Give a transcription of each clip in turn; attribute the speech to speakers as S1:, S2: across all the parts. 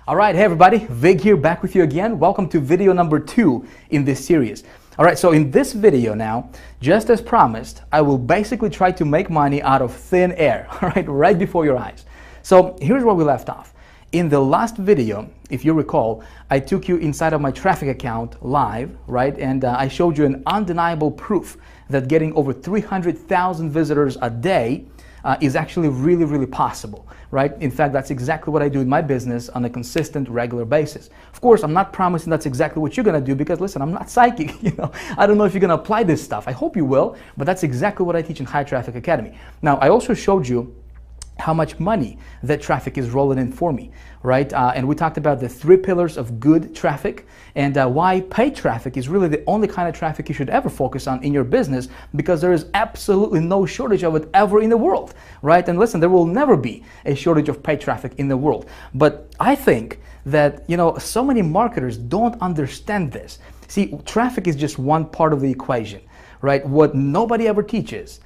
S1: All right, hey everybody, Vig here, back with you again. Welcome to video number 2 in this series. All right, so in this video now, just as promised, I will basically try to make money out of thin air, all right before your eyes. So here's where we left off. In the last video, if you recall, I took you inside of my traffic account live, right? And I showed you an undeniable proof that getting over 300,000 visitors a day is actually really possible, right? In fact, that's exactly what I do in my business on a consistent, regular basis. Of course, I'm not promising that's exactly what you're gonna do because listen, I'm not psychic, I don't know if you're gonna apply this stuff. I hope you will, but that's exactly what I teach in High Traffic Academy. Now, I also showed you how much money that traffic is rolling in for me, right? And we talked about the 3 pillars of good traffic and why paid traffic is really the only kind of traffic you should ever focus on in your business because there is absolutely no shortage of it ever in the world, right? And listen, there will never be a shortage of paid traffic in the world. But I think that, so many marketers don't understand this. See, traffic is just one part of the equation, right? What nobody ever teaches.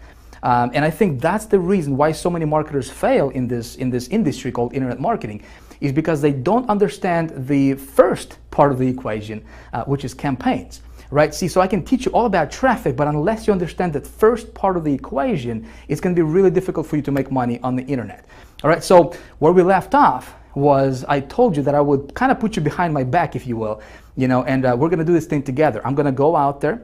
S1: And I think that's the reason why so many marketers fail in this industry called internet marketing is because they don't understand the first part of the equation, which is campaigns, right? See, so I can teach you all about traffic, but unless you understand that first part of the equation, it's going to be really difficult for you to make money on the internet. All right, so where we left off was I told you that I would kind of put you behind my back, if you will, and we're going to do this thing together. I'm going to go out there.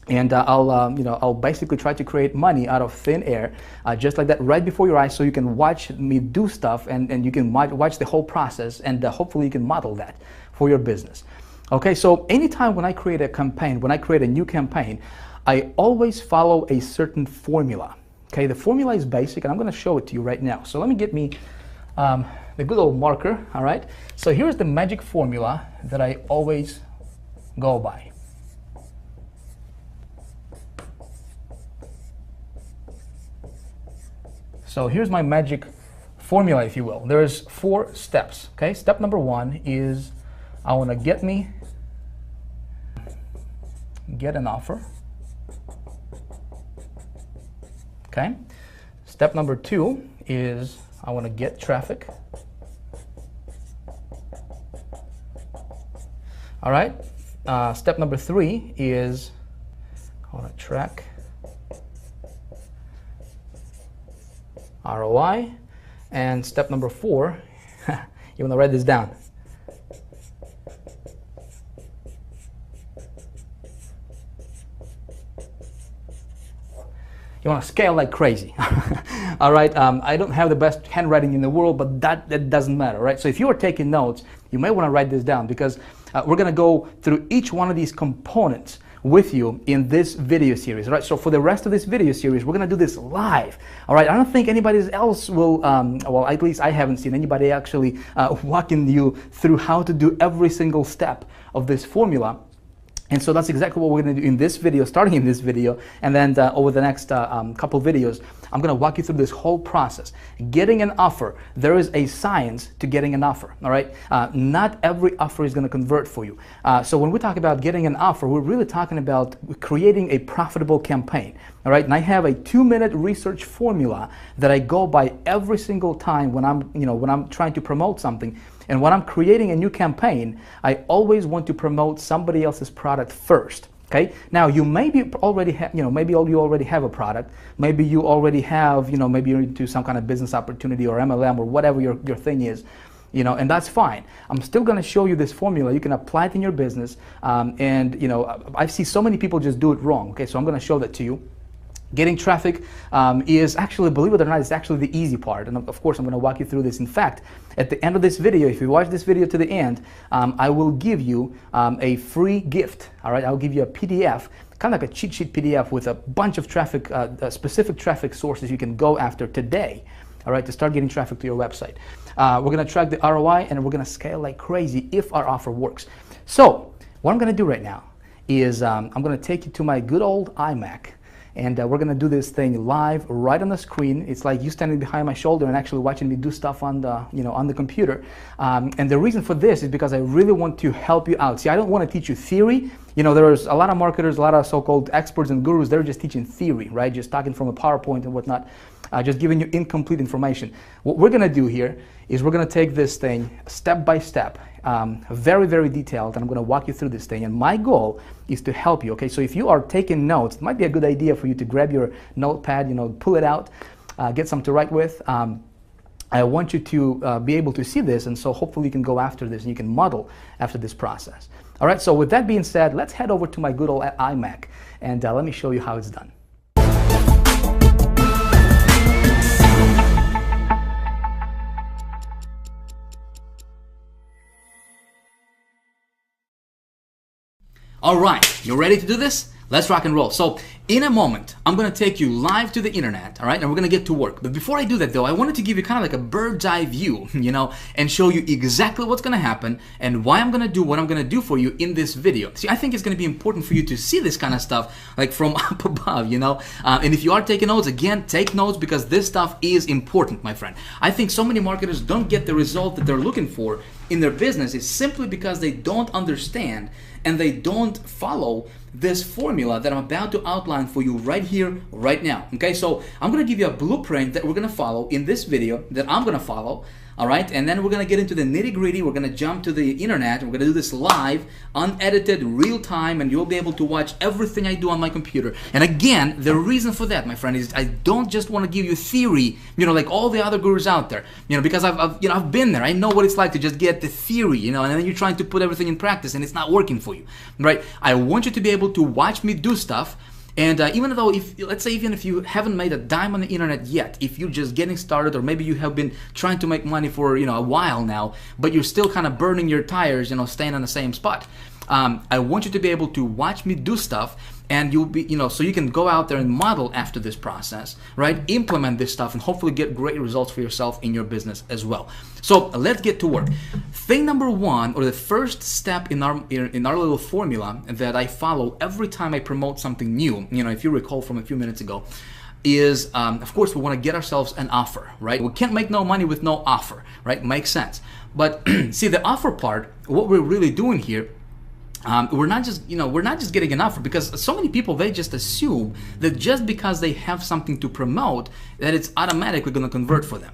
S1: And I'll basically try to create money out of thin air, just like that, right before your eyes, so you can watch me do stuff and you can watch the whole process, and hopefully you can model that for your business. Okay, so anytime when I create a campaign, when I create a new campaign, I always follow a certain formula. Okay, the formula is basic, and I'm going to show it to you right now. So let me get me the good old marker. All right, so here's the magic formula that I always go by. So here's my magic formula, if you will. There's 4 steps, okay? Step number 1 is I want to get an offer, okay? Step number 2 is I want to get traffic. All right? Step number 3 is I want to track ROI, and step number 4, you want to write this down. You want to scale like crazy. All right, I don't have the best handwriting in the world, but that doesn't matter, right? So if you are taking notes, you may want to write this down because we're going to go through each one of these components with you in this video series, right? So for the rest of this video series, we're gonna do this live, all right? I don't think anybody else will, well, at least I haven't seen anybody actually walking you through how to do every single step of this formula. And so that's exactly what we're going to do in this video, starting in this video, and then over the next couple videos, I'm going to walk you through this whole process. Getting an offer, there is a science to getting an offer, all right? Not every offer is going to convert for you. So when we talk about getting an offer, we're really talking about creating a profitable campaign, all right? And I have a 2-minute research formula that I go by every single time when I'm trying to promote something. And when I'm creating a new campaign, I always want to promote somebody else's product first. Okay. Now you maybe already have, maybe you already have a product. Maybe you already have, maybe you're into some kind of business opportunity or MLM or whatever your thing is, and that's fine. I'm still going to show you this formula. You can apply it in your business. I see so many people just do it wrong. Okay. So I'm going to show that to you. Getting traffic is actually, believe it or not, it's actually the easy part. And of course, I'm going to walk you through this. In fact, at the end of this video, if you watch this video to the end, I will give you a free gift. All right, I'll give you a PDF, kind of like a cheat sheet PDF with a bunch of traffic, specific traffic sources you can go after today. All right, to start getting traffic to your website. We're going to track the ROI and we're going to scale like crazy if our offer works. So what I'm going to do right now is I'm going to take you to my good old iMac. And we're going to do this thing live right on the screen. It's like you standing behind my shoulder and actually watching me do stuff on the, on the computer. And the reason for this is because I really want to help you out. See, I don't want to teach you theory. There's a lot of marketers, a lot of so-called experts and gurus, they're just teaching theory, right? Just talking from a PowerPoint and whatnot. just giving you incomplete information. What we're gonna do here is we're gonna take this thing step by step, very, very detailed, and I'm gonna walk you through this thing. And my goal is to help you, okay? So if you are taking notes, it might be a good idea for you to grab your notepad, pull it out, get something to write with. I want you to be able to see this, and so hopefully you can go after this and you can model after this process. All right, so with that being said, let's head over to my good old iMac, and let me show you how it's done. All right, you ready to do this? Let's rock and roll. So in a moment, I'm gonna take you live to the internet, all right? And we're gonna get to work. But before I do that though, I wanted to give you kind of like a bird's eye view, and show you exactly what's gonna happen and why I'm gonna do what I'm gonna do for you in this video. See, I think it's gonna be important for you to see this kind of stuff like from up above, And if you are taking notes, again, take notes because this stuff is important, my friend. I think so many marketers don't get the result that they're looking for in their business is simply because they don't understand and they don't follow this formula that I'm about to outline for you right here, right now. Okay, so I'm gonna give you a blueprint that we're gonna follow in this video that I'm gonna follow. All right, and then we're gonna get into the nitty-gritty. We're gonna jump to the internet. We're gonna do this live, unedited, real time, and you'll be able to watch everything I do on my computer. And again, the reason for that, my friend, is I don't just want to give you theory, like all the other gurus out there, because I've been there. I know what it's like to just get the theory, and then you're trying to put everything in practice, and it's not working for you, right? I want you to be able to watch me do stuff. And even though, let's say even if you haven't made a dime on the internet yet, if you're just getting started, or maybe you have been trying to make money for a while now, but you're still kind of burning your tires, staying on the same spot, I want you to be able to watch me do stuff, and you'll be, so you can go out there and model after this process, right? Implement this stuff and hopefully get great results for yourself in your business as well. So let's get to work. Thing number one, or the first step in our little formula that I follow every time I promote something new, if you recall from a few minutes ago, is of course we want to get ourselves an offer, right? We can't make no money with no offer, right? Makes sense. But see, the offer part, what we're really doing here, we're not just getting an offer, because so many people, they just assume that just because they have something to promote that it's automatically going to convert for them.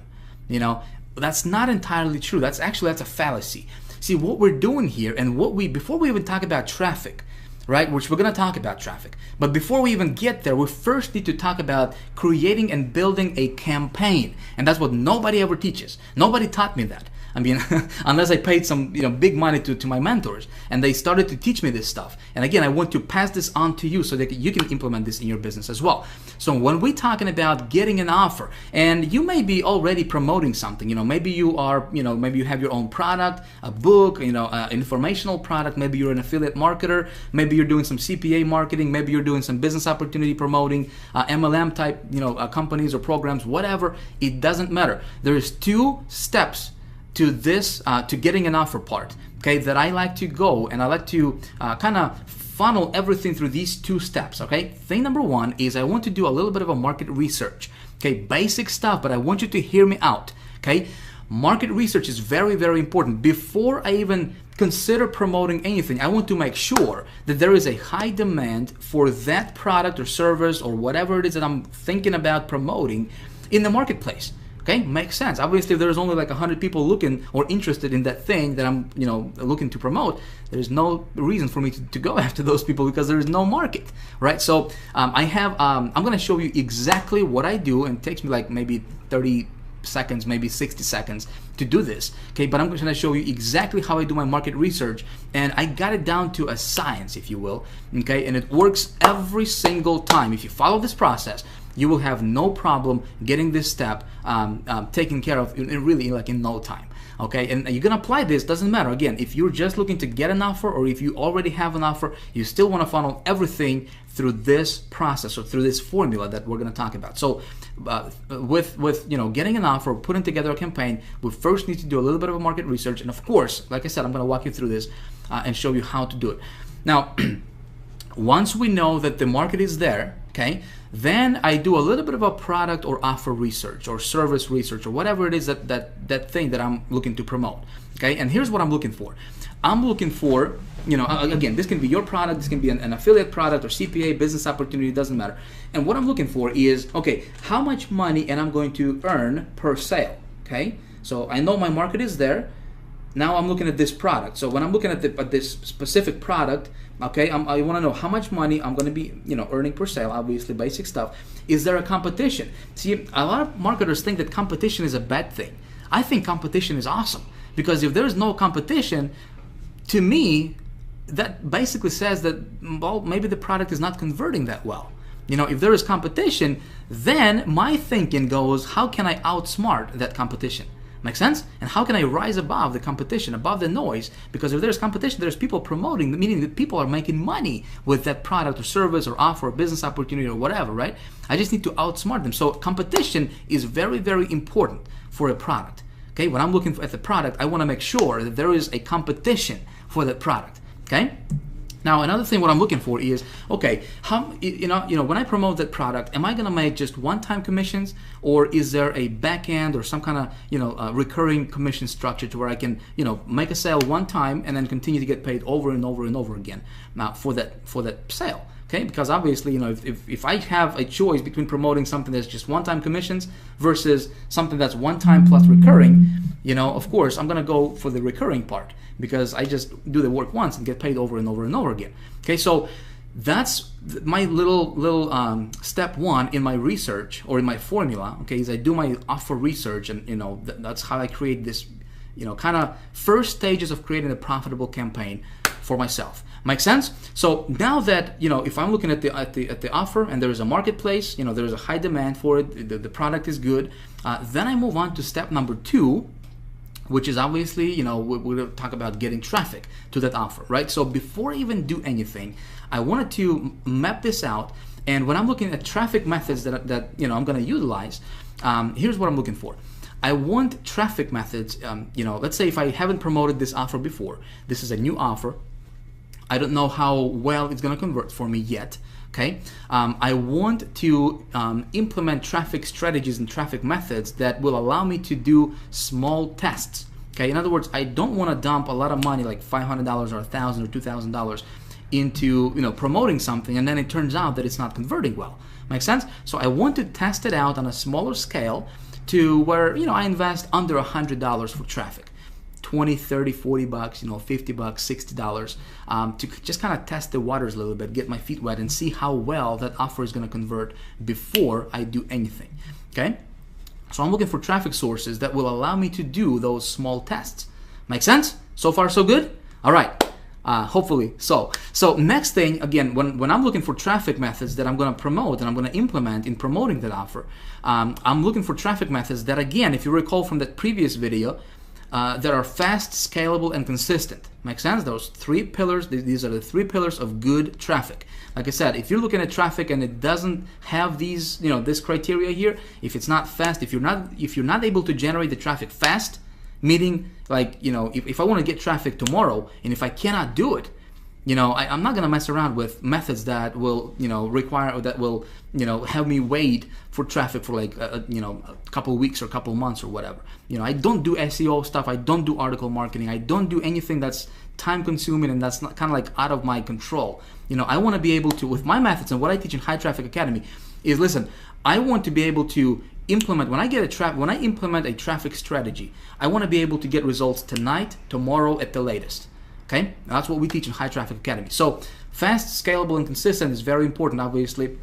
S1: That's not entirely true. That's a fallacy. See, what we're doing here, and before we even talk about traffic, right, which we're going to talk about traffic, but before we even get there, we first need to talk about creating and building a campaign. And that's what nobody ever teaches. Nobody taught me that. I mean, unless I paid some big money to my mentors, and they started to teach me this stuff. And again, I want to pass this on to you so that you can implement this in your business as well. So when we're talking about getting an offer, and you may be already promoting something, maybe you are, maybe you have your own product, a book, informational product, maybe you're an affiliate marketer, maybe you're doing some CPA marketing, maybe you're doing some business opportunity promoting, MLM type, companies or programs, whatever. It doesn't matter. There's 2 steps to this, to getting an offer part, okay, that I like to go, and I like to kind of funnel everything through these 2 steps, okay? Thing number 1 is I want to do a little bit of a market research, okay? Basic stuff, but I want you to hear me out, okay? Market research is very, very important. Before I even consider promoting anything, I want to make sure that there is a high demand for that product or service or whatever it is that I'm thinking about promoting in the marketplace. Okay, makes sense. Obviously, if there's only like 100 people looking or interested in that thing that I'm, looking to promote, there's no reason for me to go after those people because there is no market, right? So I'm going to show you exactly what I do, and it takes me like maybe 30 seconds, maybe 60 seconds to do this, okay? But I'm going to show you exactly how I do my market research, and I got it down to a science, if you will, okay? And it works every single time. If you follow this process, you will have no problem getting this step taken care of in no time. Okay, and you're gonna apply this, doesn't matter. Again, if you're just looking to get an offer, or if you already have an offer, you still want to funnel everything through this process or through this formula that we're gonna talk about. So with getting an offer, putting together a campaign, we first need to do a little bit of a market research, and of course, like I said, I'm gonna walk you through this and show you how to do it. Now, once we know that the market is there, okay, then I do a little bit of a product or offer research or service research or whatever it is that thing that I'm looking to promote. Okay, and here's what I'm looking for. I'm looking for, you know, again, this can be your product, this can be an affiliate product or CPA, business opportunity, it doesn't matter. And what I'm looking for is, okay, how much money am I going to earn per sale? Okay, so I know my market is there. Now I'm looking at this product. So when I'm looking at, this specific product, okay, I want to know how much money I'm going to be, you know, earning per sale. Obviously, basic stuff. Is there a competition? See, a lot of marketers think that competition is a bad thing. I think competition is awesome, because if there is no competition, to me, that basically says that, well, maybe the product is not converting that well. You know, if there is competition, then my thinking goes, how can I outsmart that competition? Make sense? And how can I rise above the competition, above the noise? Because if there's competition, there's people promoting, meaning that people are making money with that product or service or offer or business opportunity or whatever, right? I just need to outsmart them. So competition is very, very important for a product. Okay, when I'm looking at the product, I want to make sure that there is a competition for that product. Okay. Now another thing, what I'm looking for is, okay, how, you know, when I promote that product, am I going to make just one-time commissions, or is there a back end or some kind of, you know, recurring commission structure to where I can, you know, make a sale one time and then continue to get paid over and over and over again now for that sale? Okay, because obviously, you know, if I have a choice between promoting something that's just one-time commissions versus something that's one-time plus recurring, you know, of course, I'm going to go for the recurring part, because I just do the work once and get paid over and over and over again. Okay, so that's my little step one in my research, or in my formula. Okay, is I do my offer research, and you know, that's how I create this, you know, kind of first stages of creating a profitable campaign for myself. Make sense? So now that, you know, if I'm looking at the offer and there is a marketplace, you know, there is a high demand for it, the product is good, then I move on to step number 2, which is obviously, you know, we're going to talk about getting traffic to that offer, right? So before I even do anything, I wanted to map this out. And when I'm looking at traffic methods that you know, I'm going to utilize, here's what I'm looking for. I want traffic methods, you know, let's say if I haven't promoted this offer before, this is a new offer, I don't know how well it's going to convert for me yet. Okay, I want to implement traffic strategies and traffic methods that will allow me to do small tests. Okay, in other words, I don't want to dump a lot of money, like $500 or $1,000 or $2,000, into, you know, promoting something, and then it turns out that it's not converting well. Make sense? So I want to test it out on a smaller scale, to where, you know, I invest under $100 for traffic. 20, 30, 40 bucks, you know, 50 bucks, $60, to just kind of test the waters a little bit, get my feet wet, and see how well that offer is going to convert before I do anything. Okay, so I'm looking for traffic sources that will allow me to do those small tests. Make sense? So far so good? All right, hopefully so. So next thing, again, when I'm looking for traffic methods that I'm going to promote and I'm going to implement in promoting that offer, I'm looking for traffic methods that, again, if you recall from that previous video, that are fast, scalable, and consistent. Make sense? Those 3 pillars, these are the 3 pillars of good traffic. Like I said, if you're looking at traffic and it doesn't have these, you know, this criteria here, if it's not fast, if you're not able to generate the traffic fast, meaning, like, you know, if I want to get traffic tomorrow, and if I cannot do it, you know, I'm not going to mess around with methods that will, you know, require, or that will, you know, have me wait for traffic for like, you know, a couple of weeks or a couple of months or whatever. You know, I don't do SEO stuff. I don't do article marketing. I don't do anything that's time consuming and that's not kind of like out of my control. You know, I want to be able to, with my methods and what I teach in High Traffic Academy is, listen, I want to be able to implement, when I implement a traffic strategy, I want to be able to get results tonight, tomorrow at the latest. Okay, that's what we teach in High Traffic Academy. So fast, scalable, and consistent is very important, obviously,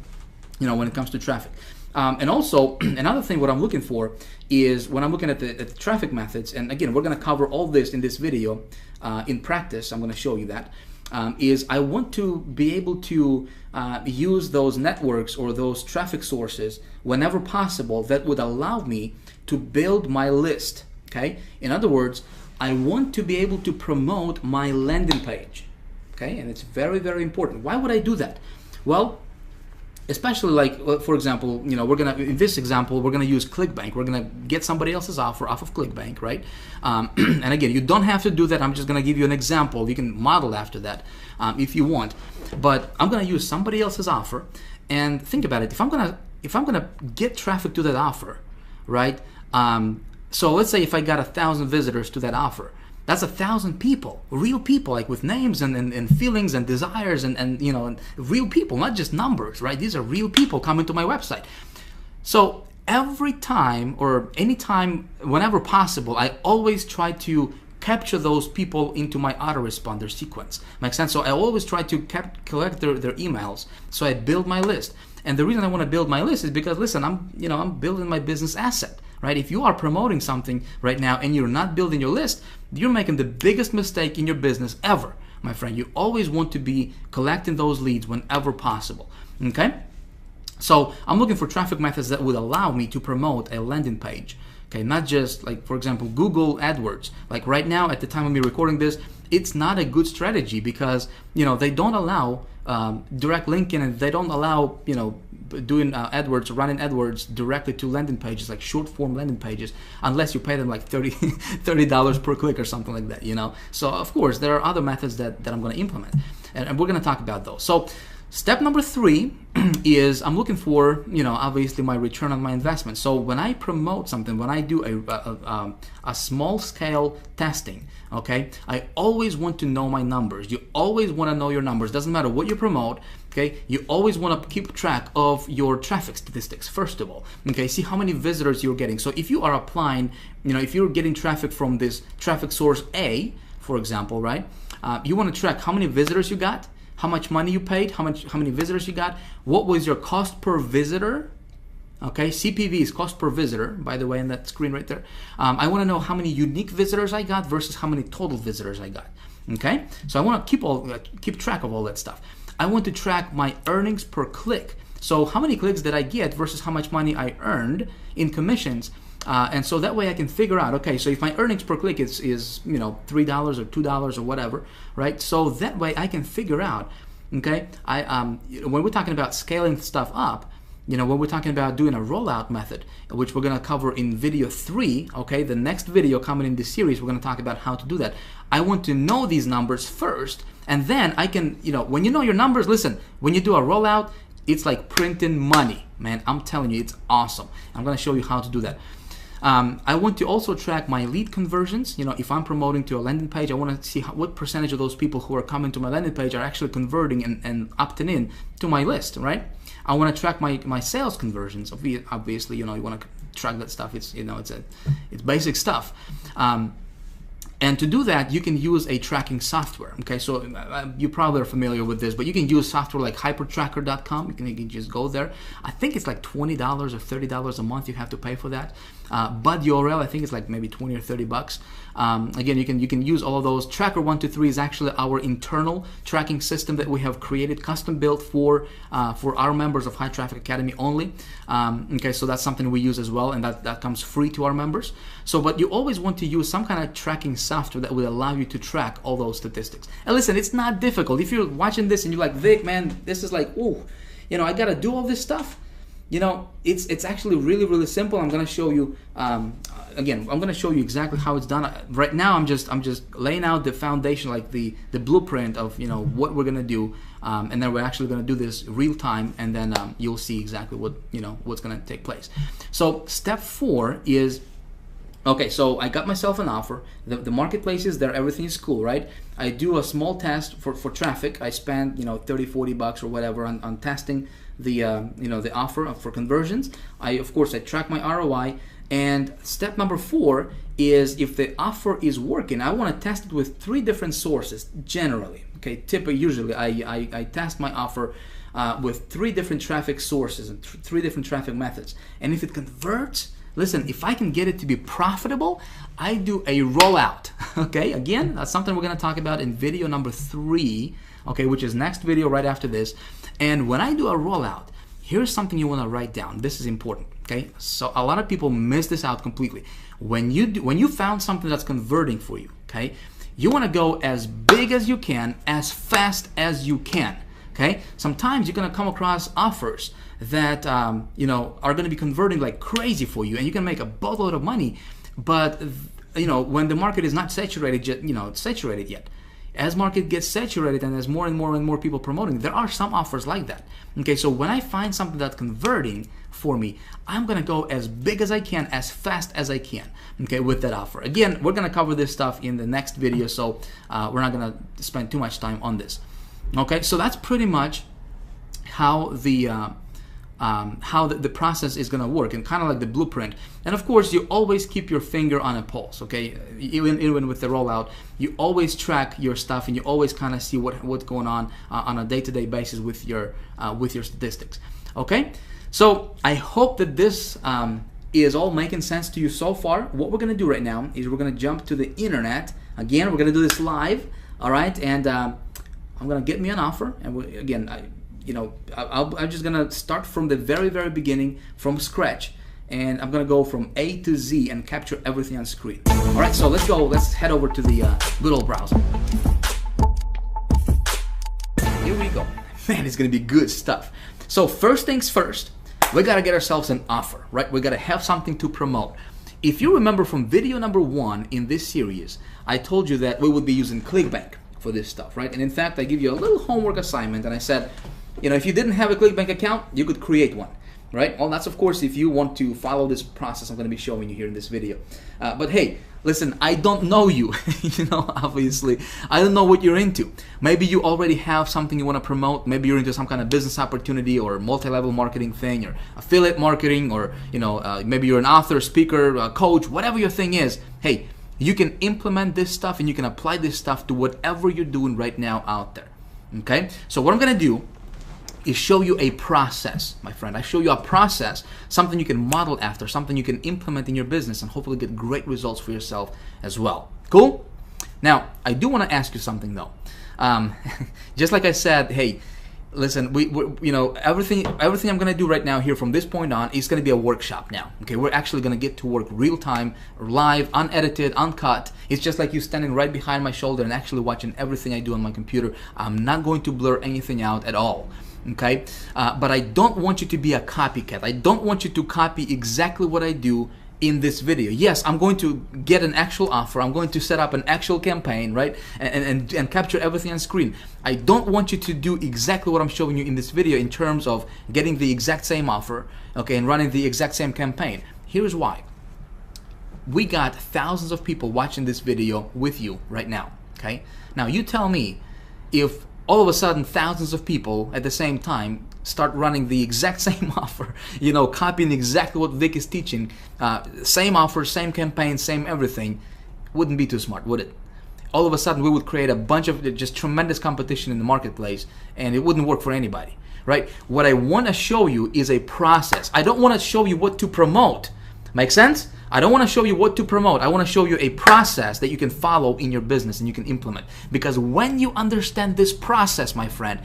S1: you know, when it comes to traffic. And also, another thing, what I'm looking for is, when I'm looking at the traffic methods, and again, we're going to cover all this in this video in practice. I'm going to show you that. Is I want to be able to use those networks or those traffic sources whenever possible that would allow me to build my list. Okay, in other words, I want to be able to promote my landing page. Okay, and it's very, very important. Why would I do that? Well, especially like, for example, you know, we're gonna, in this example, we're gonna use Clickbank. We're gonna get somebody else's offer off of Clickbank, right? And again, you don't have to do that. I'm just gonna give you an example. You can model after that if you want. But I'm gonna use somebody else's offer, and think about it. If I'm gonna get traffic to that offer, right? So let's say if I got 1,000 visitors to that offer, That's 1,000 people, real people, like with names and feelings and desires and you know, and real people, not just numbers, right? These are real people coming to my website. So every time or anytime, whenever possible, I always try to capture those people into my autoresponder sequence. Makes sense? So I always try to collect their emails. So I build my list. And the reason I want to build my list is because, listen, I'm building my business asset, right? If you are promoting something right now and you're not building your list, you're making the biggest mistake in your business ever, my friend. You always want to be collecting those leads whenever possible, okay? So I'm looking for traffic methods that would allow me to promote a landing page, okay? Not just like, for example, Google AdWords. Like right now, at the time of me recording this, it's not a good strategy because, you know, they don't allow direct linking, and they don't allow, you know, doing AdWords, running AdWords directly to landing pages, like short form landing pages, unless you pay them like $30 per click or something like that, you know. So of course there are other methods that I'm going to implement, and we're going to talk about those. So step number 3 is I'm looking for, you know, obviously my return on my investment. So when I promote something, when I do a small scale testing, okay, I always want to know my numbers. You always want to know your numbers. Doesn't matter what you promote, okay. You always want to keep track of your traffic statistics first of all, okay. See how many visitors you're getting. So if you are applying, you know, if you're getting traffic from this traffic source A, for example, right, you want to track how many visitors you got, how much money you paid, how many visitors you got, what was your cost per visitor, okay? CPV is cost per visitor, by the way, in that screen right there. I want to know how many unique visitors I got versus how many total visitors I got, okay? So I want to keep track of all that stuff. I want to track my earnings per click. So how many clicks did I get versus how much money I earned in commissions. And so that way I can figure out, okay, so if my earnings per click is you know, $3 or $2 or whatever, right? So that way I can figure out, okay, when we're talking about scaling stuff up, you know, when we're talking about doing a rollout method, which we're going to cover in video 3, okay, the next video coming in this series, we're going to talk about how to do that. I want to know these numbers first, and then I can, you know, when you know your numbers, listen, when you do a rollout, it's like printing money, man. I'm telling you, it's awesome. I'm going to show you how to do that. I want to also track my lead conversions. You know, if I'm promoting to a landing page, I want to see what percentage of those people who are coming to my landing page are actually converting and opting in to my list, right? I want to track my sales conversions. Obviously, you know, you want to track that stuff. It's, you know, it's basic stuff. And to do that, you can use a tracking software. Okay, so you probably are familiar with this, but you can use software like hypertracker.com. You can just go there. I think it's like $20 or $30 a month you have to pay for that. But URL, I think it's like maybe 20 or 30 bucks. Again, you can use all of those. Tracker 123 is actually our internal tracking system that we have created, custom built for our members of High Traffic Academy only. Okay, so that's something we use as well, and that comes free to our members. So, but you always want to use some kind of tracking software that will allow you to track all those statistics. And listen, it's not difficult. If you're watching this and you're like, Vic, man, this is like, ooh, you know, I gotta do all this stuff. You know, it's actually really, really simple. I'm gonna show you. Again, I'm gonna show you exactly how it's done. Right now, I'm just laying out the foundation, like the blueprint of, you know, what we're gonna do, and then we're actually gonna do this real time, and then you'll see exactly what, you know, what's gonna take place. So step 4 is, okay, so I got myself an offer. The marketplace is there, everything is cool, right? I do a small test for traffic. I spend, you know, 30, 40 bucks or whatever on testing the you know, the offer for conversions. Of course I track my ROI. And step number 4 is, if the offer is working, I want to test it with 3 different sources generally. Okay, usually I test my offer with 3 different traffic sources and 3 different traffic methods. And if it converts, listen, if I can get it to be profitable, I do a rollout. Okay, again, that's something we're going to talk about in video number 3, okay, which is next video right after this. And when I do a rollout, here's something you want to write down. This is important, okay? So a lot of people miss this out completely. When you found something that's converting for you, okay, you want to go as big as you can, as fast as you can, okay? Sometimes you're going to come across offers that you know, are going to be converting like crazy for you, and you can make a boatload of money. But you know, when the market is not saturated yet, As market gets saturated and as more and more people promoting, there are some offers like that. Okay, so when I find something that's converting for me, I'm gonna go as big as I can, as fast as I can, okay, with that offer. Again, we're gonna cover this stuff in the next video, so we're not gonna spend too much time on this. Okay, so that's pretty much how the process is going to work, and kind of like the blueprint. And of course, you always keep your finger on a pulse, okay? Even with the rollout, you always track your stuff, and you always kind of see what's going on a day-to-day basis with your statistics, okay? So I hope that this is all making sense to you so far. What we're going to do right now is we're going to jump to the internet. Again, we're going to do this live, all right? And I'm going to get me an offer, and I'm just gonna start from the very beginning, from scratch, and I'm gonna go from A to Z and capture everything on screen. All right, so let's go. Let's head over to the good old browser. Here we go. Man, it's gonna be good stuff. So first things first, we gotta get ourselves an offer, right? We gotta have something to promote. If you remember from video number 1 in this series, I told you that we would be using Clickbank for this stuff, right? And in fact, I give you a little homework assignment, and I said, you know, if you didn't have a Clickbank account, you could create one, right? Well, that's of course if you want to follow this process I'm going to be showing you here in this video. But hey, listen, I don't know you, you know, obviously. I don't know what you're into. Maybe you already have something you want to promote. Maybe you're into some kind of business opportunity or multi-level marketing thing or affiliate marketing, or, you know, maybe you're an author, speaker, coach, whatever your thing is. Hey, you can implement this stuff and you can apply this stuff to whatever you're doing right now out there, okay? So what I'm going to do is show you a process, my friend. I show you a process, something you can model after, something you can implement in your business and hopefully get great results for yourself as well. Cool? Now, I do want to ask you something though. Just like I said, hey, listen, you know, everything I'm going to do right now here from this point on is going to be a workshop now. Okay, we're actually going to get to work real time, live, unedited, uncut. It's just like you standing right behind my shoulder and actually watching everything I do on my computer. I'm not going to blur anything out at all. Okay, but I don't want you to be a copycat. I don't want you to copy exactly what I do in this video. Yes, I'm going to get an actual offer. I'm going to set up an actual campaign, right? And capture everything on screen. I don't want you to do exactly what I'm showing you in this video in terms of getting the exact same offer, okay, and running the exact same campaign. Here's why. We got thousands of people watching this video with you right now, okay? Now you tell me if all of a sudden thousands of people at the same time start running the exact same offer, you know, copying exactly what Vic is teaching, same offer, same campaign, same everything, wouldn't be too smart, would it? All of a sudden we would create a bunch of just tremendous competition in the marketplace, and it wouldn't work for anybody, right? What I want to show you is a process. I don't want to show you what to promote. Make sense? I don't want to show you what to promote. I want to show you a process that you can follow in your business and you can implement. Because when you understand this process, my friend,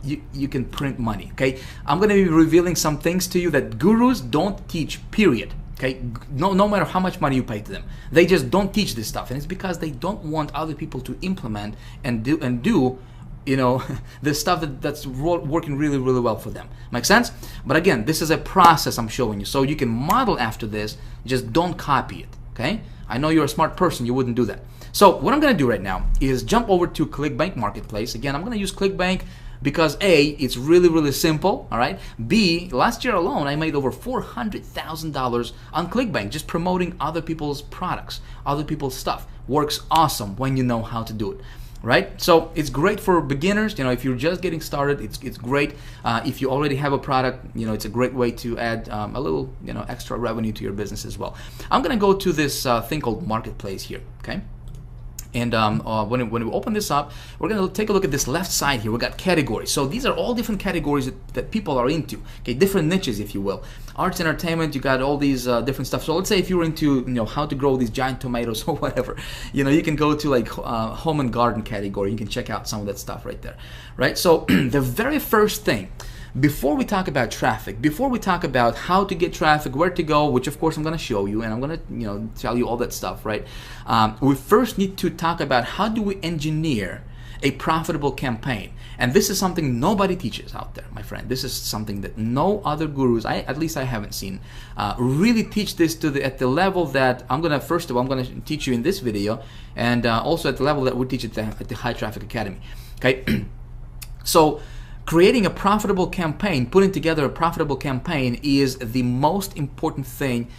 S1: you can print money, okay? I'm going to be revealing some things to you that gurus don't teach, period. Okay, no matter how much money you pay to them, they just don't teach this stuff, and it's because they don't want other people to implement and do you know, the stuff that's working really well for them. Make sense? But again, this is a process I'm showing you, so you can model after this. Just don't copy it. Okay? I know you're a smart person, you wouldn't do that. So what I'm going to do right now is jump over to Clickbank Marketplace. Again, I'm going to use Clickbank because A, it's really simple, all right? B, last year alone, I made over $400,000 on Clickbank just promoting other people's products, other people's stuff. Works awesome when you know how to do it, right? So it's great for beginners. You know, if you're just getting started, it's great. If you already have a product, you know, it's a great way to add a little, you know, extra revenue to your business as well. I'm gonna go to this thing called Marketplace here, okay? And when we open this up, we're going to take a look at this left side here. We got categories. So these are all different categories that people are into. Okay, different niches, if you will. Arts, entertainment. You got all these different stuff. So let's say if you're into, you know, how to grow these giant tomatoes or whatever, you know, you can go to like home and garden category. You can check out some of that stuff right there, right? So the very first thing, before we talk about traffic, before we talk about how to get traffic, where to go, which of course I'm going to show you, and I'm going to, you know, tell you all that stuff, right? We first need to talk about how do we engineer a profitable campaign. And this is something nobody teaches out there, my friend. This is something that no other gurus, at least I haven't seen, really teach this at the level that I'm gonna, first of all, I'm gonna teach you in this video, and also at the level that we teach at the High Traffic Academy. Okay, so creating a profitable campaign, putting together a profitable campaign is the most important thing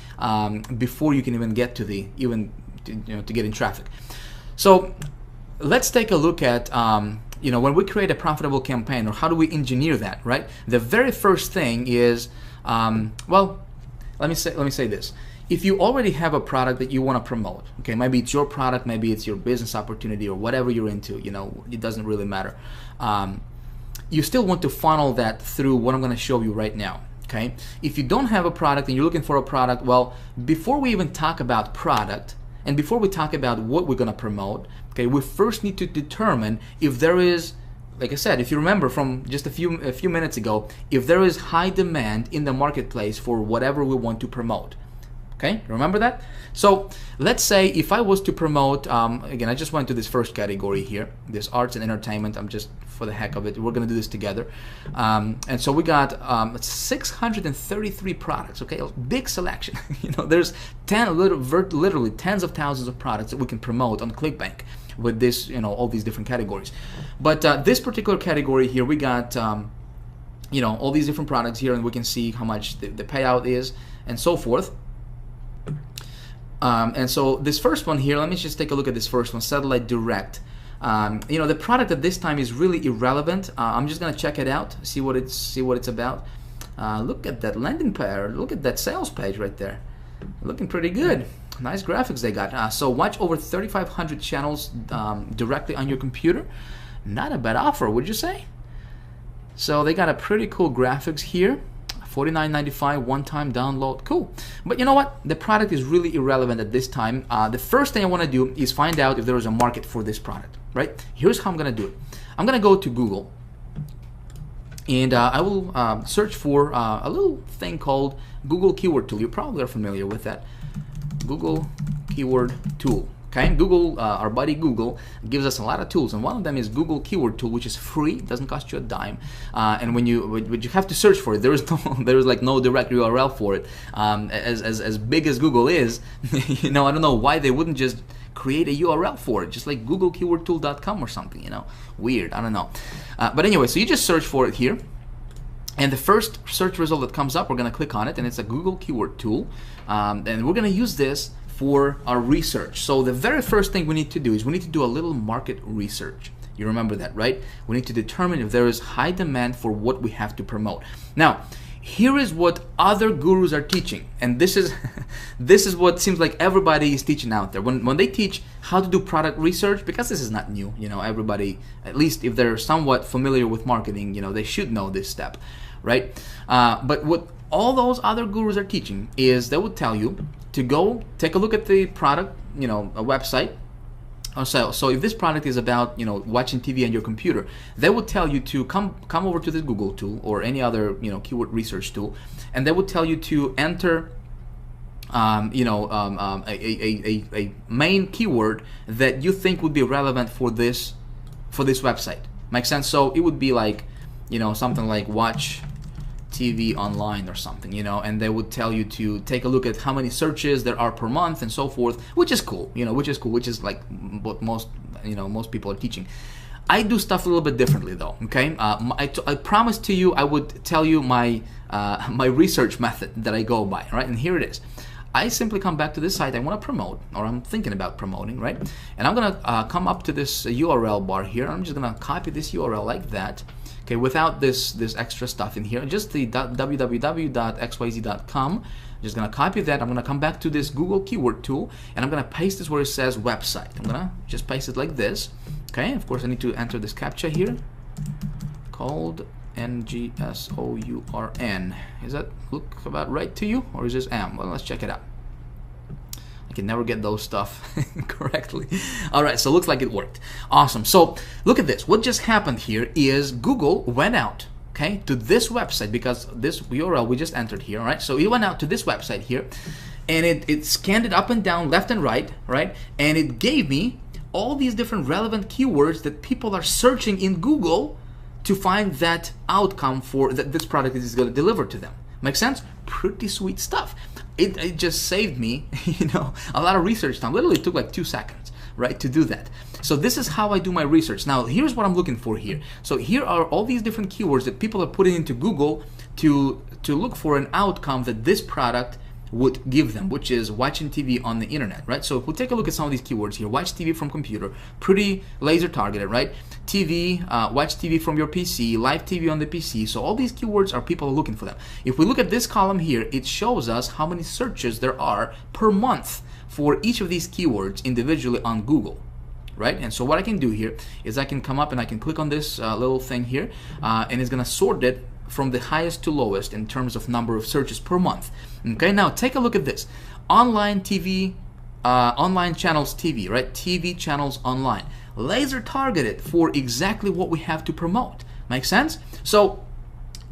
S1: before you can even get to to get in traffic. So let's take a look at when we create a profitable campaign, or how do we engineer that, right? The very first thing is, well, let me say this. If you already have a product that you want to promote, okay, maybe it's your product, maybe it's your business opportunity, or whatever you're into, it doesn't really matter. You still want to funnel that through what I'm going to show you right now. Okay, if you don't have a product and you're looking for a product, well, before we even talk about product, and before we talk about what we're going to promote, okay, we first need to determine if there is, like I said, if you remember from just a few minutes ago, if there is high demand in the marketplace for whatever we want to promote. Okay, remember that? So let's say if I was to promote, again, I just went to this first category here, this arts and entertainment. I'm just, for the heck of it, we're going to do this together. And so we got 633 products, okay, a big selection. There's literally tens of thousands of products that we can promote on Clickbank with this, all these different categories. But this particular category here, we got, all these different products here, and we can see how much the payout is and so forth. And so this first one here, let me just take a look at this first one, Satellite Direct. The product at this time is really irrelevant. I'm just gonna check it out, see what it's about. Look at that landing page, look at that sales page right there, looking pretty good. Nice graphics they got. So watch over 3,500 channels directly on your computer. Not a bad offer, would you say? So they got a pretty cool graphics here. $49.95 one-time download, cool. But you know what? The product is really irrelevant at this time. The first thing I want to do is find out if there is a market for this product, right? Here's how I'm going to do it. I'm going to go to Google, and I will search for a little thing called Google Keyword Tool. You probably are familiar with that. Google Keyword Tool. Okay, Google, our buddy Google, gives us a lot of tools, and one of them is Google Keyword Tool, which is free, it doesn't cost you a dime, and when you have to search for it, there is like no direct URL for it. As big as Google is, I don't know why they wouldn't just create a URL for it, just like googlekeywordtool.com or something, weird, I don't know. But anyway, so you just search for it here, and the first search result that comes up, we're going to click on it, and it's a Google Keyword Tool, and we're going to use this for our research. So the very first thing we need to do is we need to do a little market research. You remember that, right? We need to determine if there is high demand for what we have to promote. Now, here is what other gurus are teaching, and this is this is what seems like everybody is teaching out there. When they teach how to do product research, because this is not new, everybody, at least if they're somewhat familiar with marketing, they should know this step, right? But what all those other gurus are teaching is they would tell you to go take a look at the product, a website. So if this product is about, watching TV on your computer, they would tell you to come over to this Google tool or any other, keyword research tool, and they would tell you to enter, a main keyword that you think would be relevant for this website. Make sense? So it would be like, something like watch TV online or something, and they would tell you to take a look at how many searches there are per month and so forth, which is cool, which is like what most people are teaching. I do stuff a little bit differently though, okay? I promised to you I would tell you my my research method that I go by, right? And here it is. I simply come back to this site I want to promote, or I'm thinking about promoting, right? And I'm gonna come up to this URL bar here. I'm just gonna copy this URL like that. Okay, without this extra stuff in here, just the www.xyz.com. I'm just gonna copy that. I'm gonna come back to this Google Keyword Tool, and I'm gonna paste this where it says website. I'm gonna just paste it like this. Okay, of course I need to enter this CAPTCHA here, called NGSOURN. Is that look about right to you, or is this M? Well, let's check it out. I can never get those stuff correctly. All right, so it looks like it worked. Awesome. So look at this. What just happened here is Google went out, okay, to this website, because this URL we just entered here, right? So it went out to this website here, and it scanned it up and down, left and right, and it gave me all these different relevant keywords that people are searching in Google to find that outcome for that this product is going to deliver to them. Make sense? Pretty sweet stuff. It just saved me, a lot of research time. Literally took like 2 seconds, right, to do that. So this is how I do my research. Now, here's what I'm looking for here. So here are all these different keywords that people are putting into Google to look for an outcome that this product would give them, which is watching TV on the internet, right? So if we take a look at some of these keywords here, watch TV from computer, pretty laser targeted, right? TV, watch TV from your PC, live TV on the PC. So all these keywords are people looking for them. If we look at this column here, it shows us how many searches there are per month for each of these keywords individually on Google, right? And so what I can do here is I can come up and I can click on this little thing here, and it's gonna sort it from the highest to lowest in terms of number of searches per month. Okay, now take a look at this. Online TV, online channels TV, right? TV channels online. Laser targeted for exactly what we have to promote. Make sense? So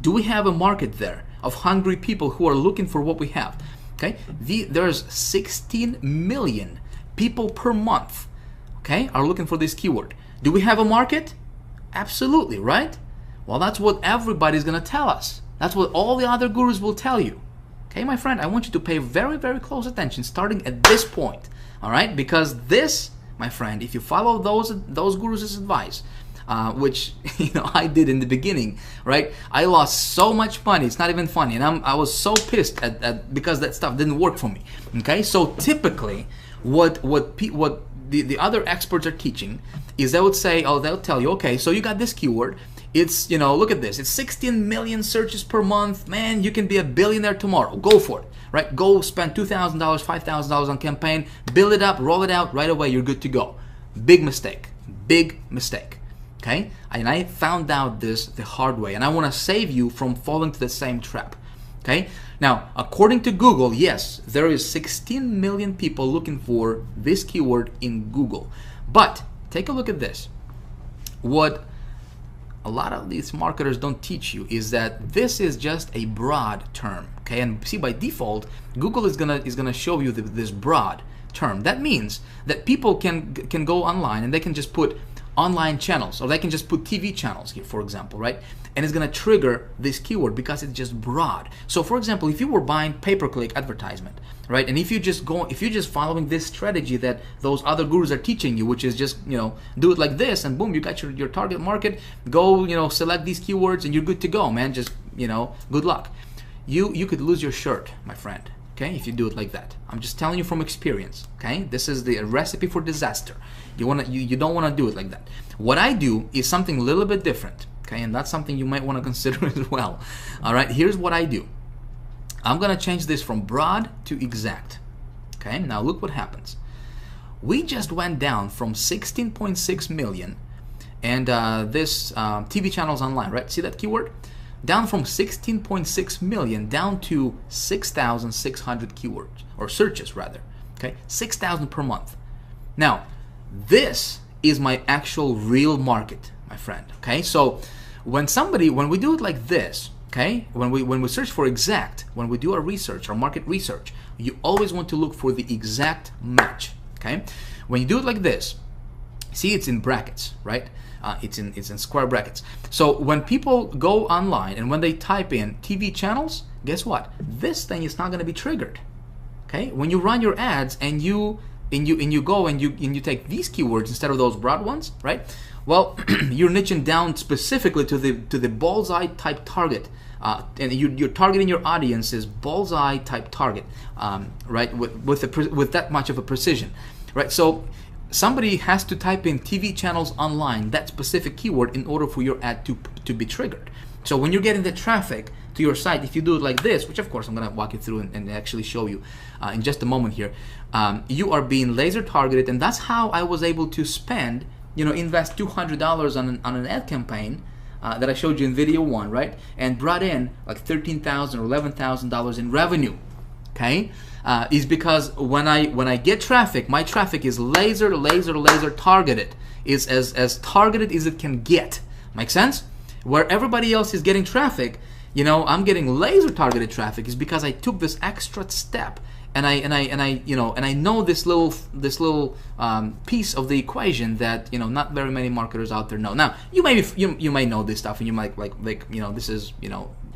S1: do we have a market there of hungry people who are looking for what we have? Okay, there's 16 million people per month, okay, are looking for this keyword. Do we have a market? Absolutely, right? Well, that's what everybody's gonna tell us. That's what all the other gurus will tell you. Okay, my friend, I want you to pay very, very close attention starting at this point, all right? Because this, my friend, if you follow those gurus' advice, which I did in the beginning, right? I lost so much money. It's not even funny, and I was so pissed at because that stuff didn't work for me. Okay, so typically, what the other experts are teaching is they would say, they'll tell you, okay, so you got this keyword. It's, look at this. It's 16 million searches per month. Man, you can be a billionaire tomorrow. Go for it, right? Go spend $2,000, $5,000 on campaign, build it up, roll it out right away. You're good to go. Big mistake. Big mistake. Okay? And I found out this the hard way, and I want to save you from falling to the same trap. Okay? Now, according to Google, yes, there is 16 million people looking for this keyword in Google. But take a look at this. What a lot of these marketers don't teach you is that this is just a broad term, okay? And see, by default, Google is gonna show you this broad term. That means that people can go online and they can just put online channels, or they can just put TV channels here, for example, right? And it's gonna trigger this keyword because it's just broad. So, for example, if you were buying pay-per-click advertisement, right, and if you're just following this strategy that those other gurus are teaching you, which is just do it like this, and boom, you got your target market. Go select these keywords, and you're good to go, man. Just good luck. You could lose your shirt, my friend. Okay, if you do it like that. I'm just telling you from experience. Okay, this is the recipe for disaster. You don't want to do it like that. What I do is something a little bit different. Okay, and that's something you might want to consider as well. All right, here's what I do. I'm gonna change this from broad to exact. Okay, now look what happens. We just went down from 16.6 million, and this TV channels online, right? See that keyword? Down from 16.6 million down to 6,600 keywords, or searches rather. Okay, 6,000 per month. Now, this is my actual real market, my friend. Okay, so when we do it like this, okay, when we search for exact, when we do our research, our market research, you always want to look for the exact match. Okay, when you do it like this, see, it's in brackets, right? It's in square brackets. So when people go online and when they type in TV channels, guess what? This thing is not going to be triggered. Okay, when you run your ads and you go and you take these keywords instead of those broad ones, right? Well, you're niching down specifically to the bullseye type target, and you're targeting your audience as bullseye type target, right? With that much of a precision, right? So somebody has to type in TV channels online, that specific keyword, in order for your ad to be triggered. So when you're getting the traffic to your site, if you do it like this, which of course I'm gonna walk you through and actually show you in just a moment here, you are being laser targeted, and that's how I was able to spend, invest $200 on an ad campaign that I showed you in video 1, right? And brought in like $13,000 or $11,000 in revenue. Okay, is because when I get traffic, my traffic is laser targeted. Is as targeted as it can get. Make sense? Where everybody else is getting traffic, I'm getting laser targeted traffic is because I took this extra step and I know this little piece of the equation that not very many marketers out there know. Now you may know this stuff, and you might like this is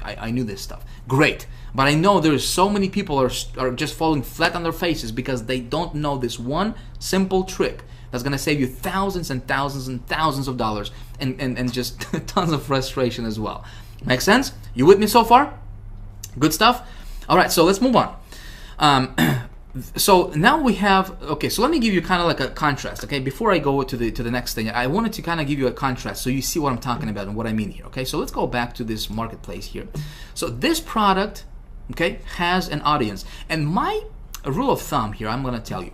S1: I knew this stuff. Great. But I know there's so many people are just falling flat on their faces because they don't know this one simple trick that's going to save you thousands and thousands and thousands of dollars and just tons of frustration as well. Make sense? You with me so far? Good stuff? All right, so let's move on. So now we have, okay, so let me give you kind of like a contrast, okay? Before I go to the next thing, I wanted to kind of give you a contrast so you see what I'm talking about and what I mean here, okay? So let's go back to this marketplace here. So this product, okay, has an audience. And my rule of thumb here, I'm going to tell you,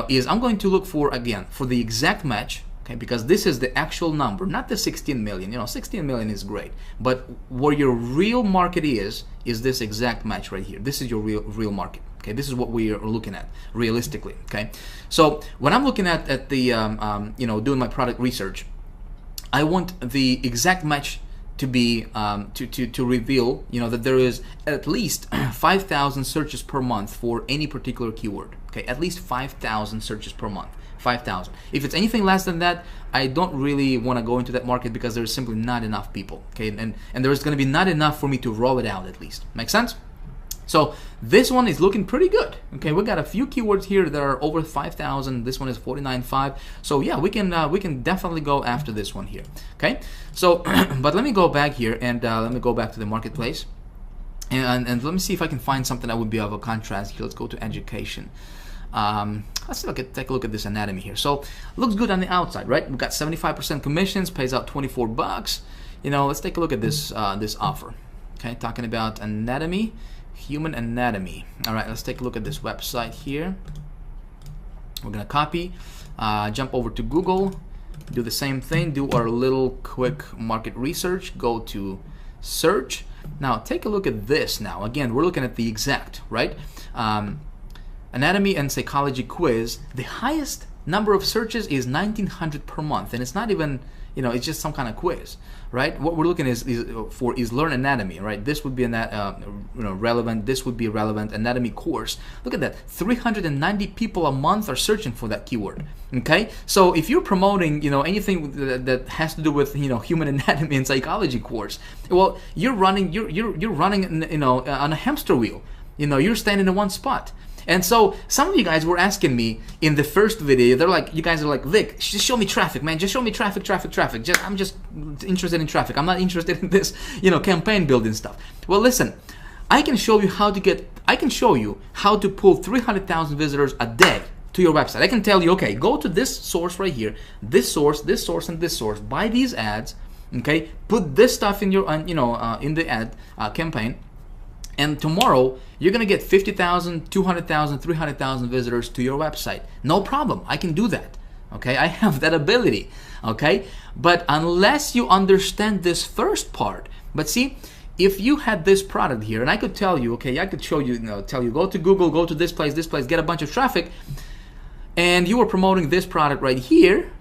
S1: is I'm going to look for, again, for the exact match, okay, because this is the actual number, not the 16 million. 16 million is great, but where your real market is this exact match right here. This is your real market. Okay, this is what we are looking at realistically. Okay, so when I'm looking at the doing my product research, I want the exact match to be to reveal that there is at least 5,000 searches per month for any particular keyword. Okay, at least 5,000 searches per month. 5,000. If it's anything less than that, I don't really want to go into that market because there's simply not enough people. Okay, and there's going to be not enough for me to roll it out at least. Make sense? So this one is looking pretty good. Okay, we got a few keywords here that are over 5,000. This one is 49.5. So yeah, we can definitely go after this one here. Okay, so but let me go back here and let me go back to the marketplace and let me see if I can find something that would be of a contrast here. Let's go to education. Let's take a look at this anatomy here. So looks good on the outside, right? We've got 75% commissions, pays out 24 bucks. Let's take a look at this this offer. Okay, talking about anatomy. Human anatomy. All right, let's take a look at this website here. We're gonna copy, jump over to Google, do the same thing, do our little quick market research, go to search. Now take a look at this. Now again, we're looking at the exact, right? Anatomy and psychology quiz. The highest number of searches is 1,900 per month, and it's not even, it's just some kind of quiz, right? What we're looking is learn anatomy, right? This would be relevant. This would be relevant anatomy course. Look at that, 390 people a month are searching for that keyword. Okay, so if you're promoting, anything that has to do with, human anatomy and psychology course, well, you're running, you're running, on a hamster wheel. You're standing in one spot. And so some of you guys were asking me in the first video, you guys are like, Vic, just show me traffic, man. Just show me traffic. I'm just interested in traffic. I'm not interested in this, campaign building stuff. Well, listen, I can show you how to pull 300,000 visitors a day to your website. I can tell you, okay, go to this source right here, this source, and this source, buy these ads, okay, put this stuff in your, in the ad campaign. And tomorrow, you're going to get 50,000, 200,000, 300,000 visitors to your website. No problem. I can do that. Okay, I have that ability. Okay, but unless you understand this first part, but see, if you had this product here, and I could tell you, okay, I could show you, tell you, go to Google, go to this place, get a bunch of traffic, and you were promoting this product right here,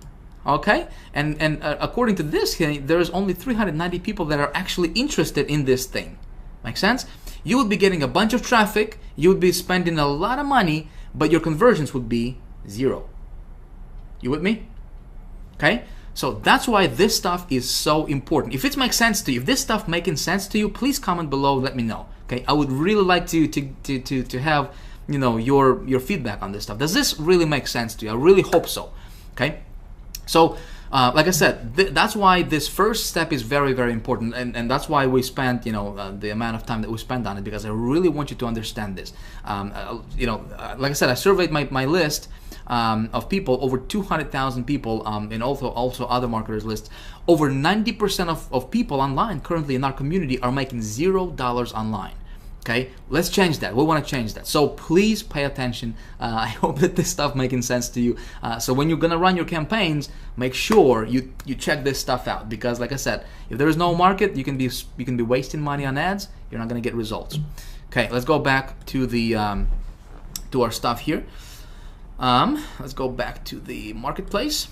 S1: okay, and according to this, there's only 390 people that are actually interested in this thing. Make sense? You would be getting a bunch of traffic, you would be spending a lot of money, but your conversions would be 0. You with me? Okay? So that's why this stuff is so important. If it makes sense to you, if this stuff making sense to you, please comment below, let me know. Okay? I would really like to have, your feedback on this stuff. Does this really make sense to you? I really hope so. Okay? So like I said, that's why this first step is very, very important, and that's why we spent, the amount of time that we spent on it, because I really want you to understand this. Like I said, I surveyed my list of people, over 200,000 people, and also other marketers lists. Over 90% of people online currently in our community are making $0 online. Okay, let's change that. We want to change that. So please pay attention. I hope that this stuff making sense to you. So when you're gonna run your campaigns, make sure you check this stuff out, because like I said, if there is no market, you can be wasting money on ads. You're not gonna get results. Okay, let's go back to the to our stuff here. Let's go back to the marketplace.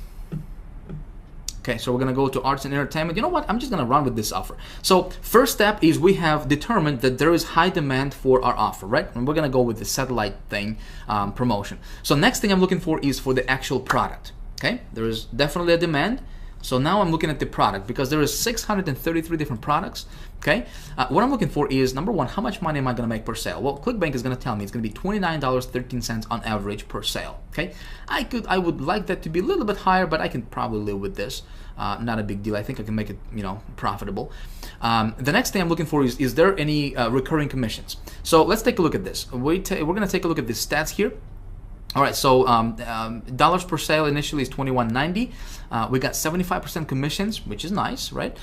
S1: Okay, so we're gonna go to arts and entertainment. You know what? I'm just gonna run with this offer. So first step is we have determined that there is high demand for our offer, right? And we're gonna go with the satellite thing, promotion. So next thing I'm looking for is for the actual product. Okay, there is definitely a demand. So now I'm looking at the product because there is 633 different products. Okay, what I'm looking for is number one, how much money am I going to make per sale? Well, Clickbank is going to tell me it's going to be $29.13 on average per sale. Okay, I would like that to be a little bit higher, but I can probably live with this. Not a big deal. I think I can make it, profitable. The next thing I'm looking for is there any recurring commissions? So let's take a look at this. We're going to take a look at the stats here. All right, so dollars per sale initially is $21.90. We got 75% commissions, which is nice, right?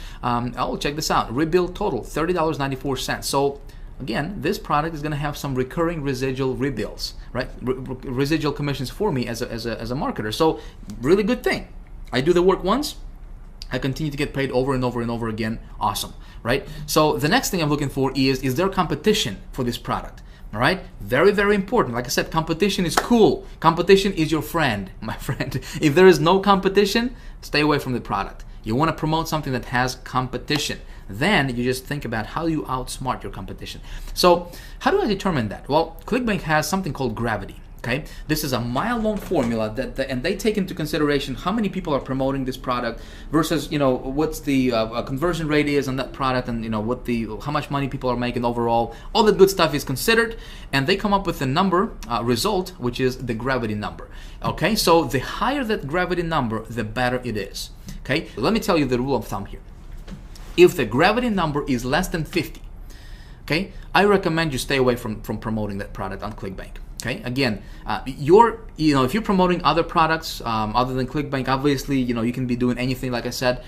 S1: Check this out. Rebill total $30.94. So again, this product is going to have some recurring residual rebills, right? Residual commissions for me as a marketer. So really good thing. I do the work once, I continue to get paid over and over and over again. Awesome, right? So the next thing I'm looking for is there competition for this product? All right, very, very important. Like I said, competition is cool. Competition is your friend, my friend. If there is no competition, stay away from the product. You want to promote something that has competition. Then you just think about how you outsmart your competition. So how do I determine that? Well, Clickbank has something called gravity. Okay, this is a mile-long formula and they take into consideration how many people are promoting this product versus what's the conversion rate is on that product, and how much money people are making overall. All that good stuff is considered, and they come up with a number result, which is the gravity number. Okay, so the higher that gravity number, the better it is. Okay, let me tell you the rule of thumb here. If the gravity number is less than 50, okay, I recommend you stay away from promoting that product on Clickbank. Okay, again, if you're promoting other products other than Clickbank, obviously, you can be doing anything. Like I said,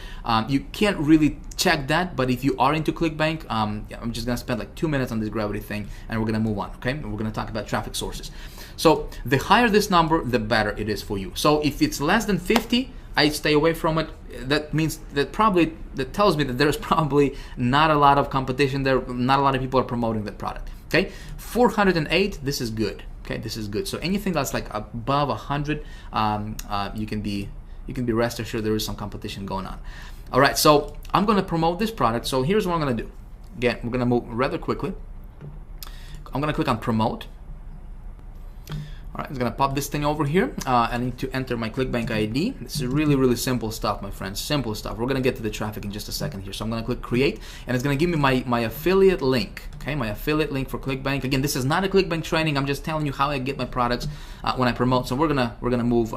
S1: you can't really check that, but if you are into Clickbank, I'm just gonna spend like 2 minutes on this gravity thing, and we're gonna move on. Okay, and we're gonna talk about traffic sources. So the higher this number, the better it is for you. So if it's less than 50, I stay away from it. That means that tells me that there's probably not a lot of competition there. Not a lot of people are promoting that product. Okay, 408. This is good. Okay, this is good. So anything that's like above 100, you can be rest assured there is some competition going on. All right, so I'm going to promote this product. So here's what I'm going to do. Again, we're going to move rather quickly. I'm going to click on promote. All right, it's going to pop this thing over here. I need to enter my Clickbank ID. This is really, really simple stuff, my friends. Simple stuff. We're going to get to the traffic in just a second here. So I'm going to click create, and it's going to give me my affiliate link. Okay, my affiliate link for Clickbank. Again, this is not a Clickbank training. I'm just telling you how I get my products when I promote. So we're gonna move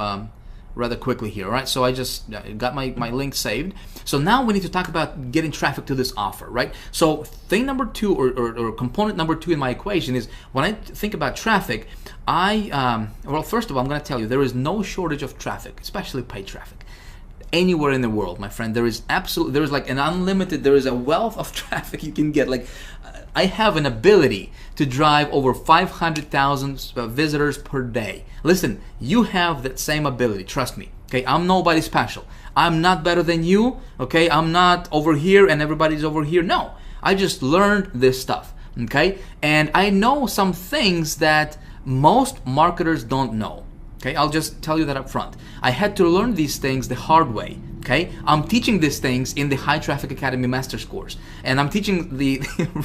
S1: rather quickly here. All right, so I just got my link saved. So now we need to talk about getting traffic to this offer, right? So thing number two, or component number two in my equation is when I think about traffic, well, first of all, I'm going to tell you there is no shortage of traffic, especially paid traffic. Anywhere in the world, my friend, there is like an unlimited, there is a wealth of traffic you can get. Like, I have an ability to drive over 500,000 visitors per day. Listen, you have that same ability, trust me. Okay, I'm nobody special. I'm not better than you. Okay, I'm not over here and everybody's over here. No, I just learned this stuff. Okay, and I know some things that most marketers don't know. Okay, I'll just tell you that up front. I had to learn these things the hard way. Okay, I'm teaching these things in the High Traffic Academy Master's course, and I'm teaching the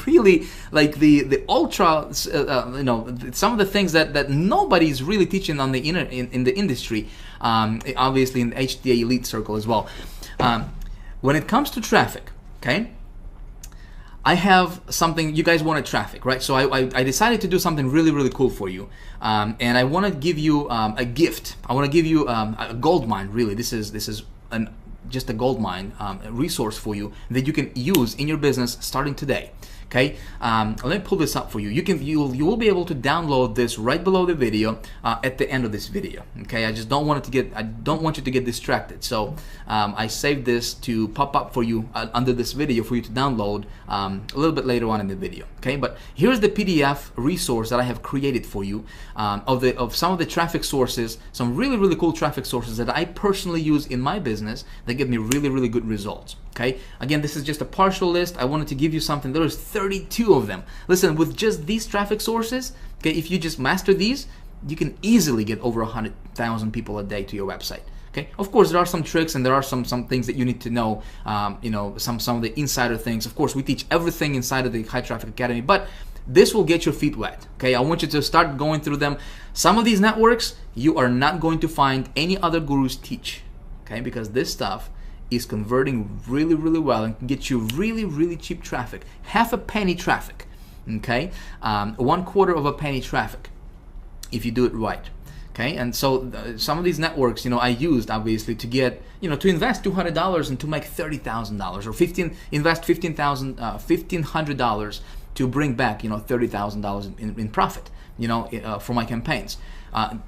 S1: really like the ultra, some of the things that nobody's really teaching on the in the industry. Obviously in the HTA Elite Circle as well. When it comes to traffic, okay, I have something. You guys wanted traffic, right? So I decided to do something really, really cool for you, and I want to give you a gift. I want to give you a gold mine. Really, this is just a gold mine resource for you that you can use in your business starting today. Okay, let me pull this up for you. You will be able to download this right below the video at the end of this video. Okay, I just don't want you to get distracted. So I saved this to pop up for you under this video for you to download a little bit later on in the video. Okay, but here's the PDF resource that I have created for you of some of the traffic sources, some really, really cool traffic sources that I personally use in my business that give me really, really good results. Okay, again, this is just a partial list. I wanted to give you something. There is 32 of them. Listen, with just these traffic sources, okay, if you just master these, you can easily get over 100,000 people a day to your website. Okay, of course there are some tricks and there are some things that you need to know, you know, some of the insider things. Of course, we teach everything inside of the High Traffic Academy, but this will get your feet wet. Okay, I want you to start going through them. Some of these networks you are not going to find any other gurus teach. Okay, because this stuff is converting really, really well and can get you really, really cheap traffic. Half a penny traffic. Okay, 1/4 of a penny traffic if you do it right. Okay, and so some of these networks, you know, I used obviously to get, you know, to invest $200 and to make $30,000, or invest $1,500 to bring back, you know, $30,000 in profit, you know, for my campaigns.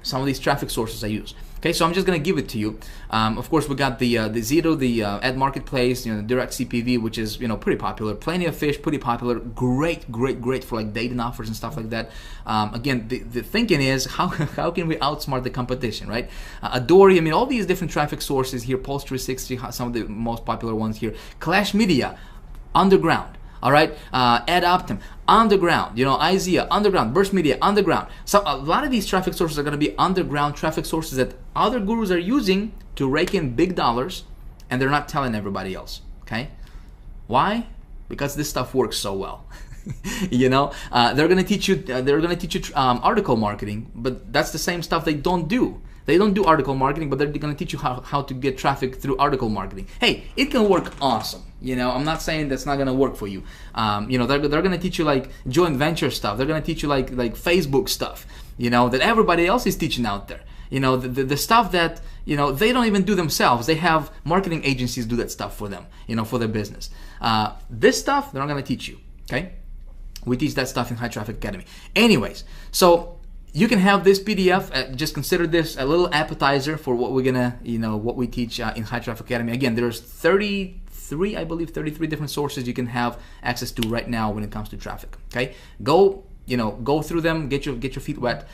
S1: Some of these traffic sources I use. Okay, so I'm just gonna give it to you. Of course, we got the Zito, the ad marketplace, you know, direct CPV, which is, you know, pretty popular. Plenty of Fish, pretty popular. Great for like dating offers and stuff like that. Again, the thinking is how can we outsmart the competition, right? Adory, I mean, all these different traffic sources here. Pulse 360, some of the most popular ones here. Clash Media, underground. All right, Ad Optim, underground, you know, IZEA, underground, Burst Media, underground. So a lot of these traffic sources are going to be underground traffic sources that other gurus are using to rake in big dollars, and they're not telling everybody else. Okay, Because this stuff works so well. You know, they're going to teach you. Article marketing, but that's the same stuff they don't do. They don't do article marketing, but they're going to teach you how to get traffic through article marketing. Hey, it can work awesome. You know, I'm not saying that's not going to work for you. You know, they're going to teach you like joint venture stuff. They're going to teach you like Facebook stuff, you know, that everybody else is teaching out there. You know, the stuff that, you know, they don't even do themselves. They have marketing agencies do that stuff for them, you know, for their business. This stuff, they're not going to teach you, okay? We teach that stuff in High Traffic Academy. Anyways, so you can have this PDF. Just consider this a little appetizer for what we're gonna, you know, what we teach in High Traffic Academy. Again, there's 33, I believe, 33 different sources you can have access to right now when it comes to traffic. Okay, go through them, get your feet wet.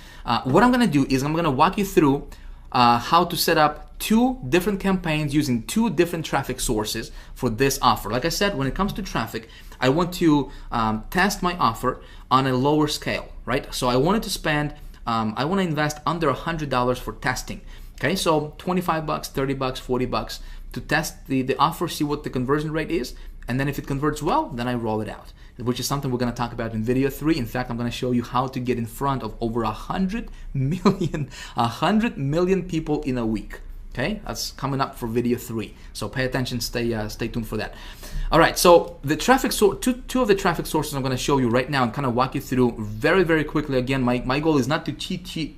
S1: What I'm gonna do is I'm gonna walk you through how to set up 2 different campaigns using 2 different traffic sources for this offer. Like I said, when it comes to traffic, I want to test my offer on a lower scale, right? So I wanted to spend, I want to invest under $100 for testing. Okay, so $25, $30, $40 to test the offer, see what the conversion rate is, and then if it converts well, then I roll it out, which is something we're going to talk about in video 3. In fact, I'm going to show you how to get in front of over 100 million people in a week. Okay, that's coming up for video 3. So pay attention, stay tuned for that. All right, so the traffic source, two of the traffic sources I'm going to show you right now and kind of walk you through very, very quickly. Again, my goal is not to teach you.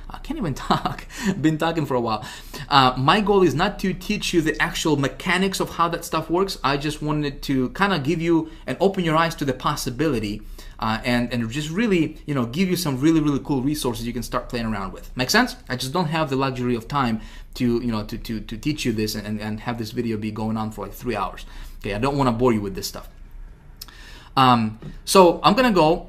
S1: I can't even talk. Been talking for a while. My goal is not to teach you the actual mechanics of how that stuff works. I just wanted to kind of give you and open your eyes to the possibility. And just really, you know, give you some really, really cool resources you can start playing around with. Make sense? I just don't have the luxury of time to, you know, to teach you this and have this video be going on for like 3 hours. Okay, I don't want to bore you with this stuff. So I'm gonna go.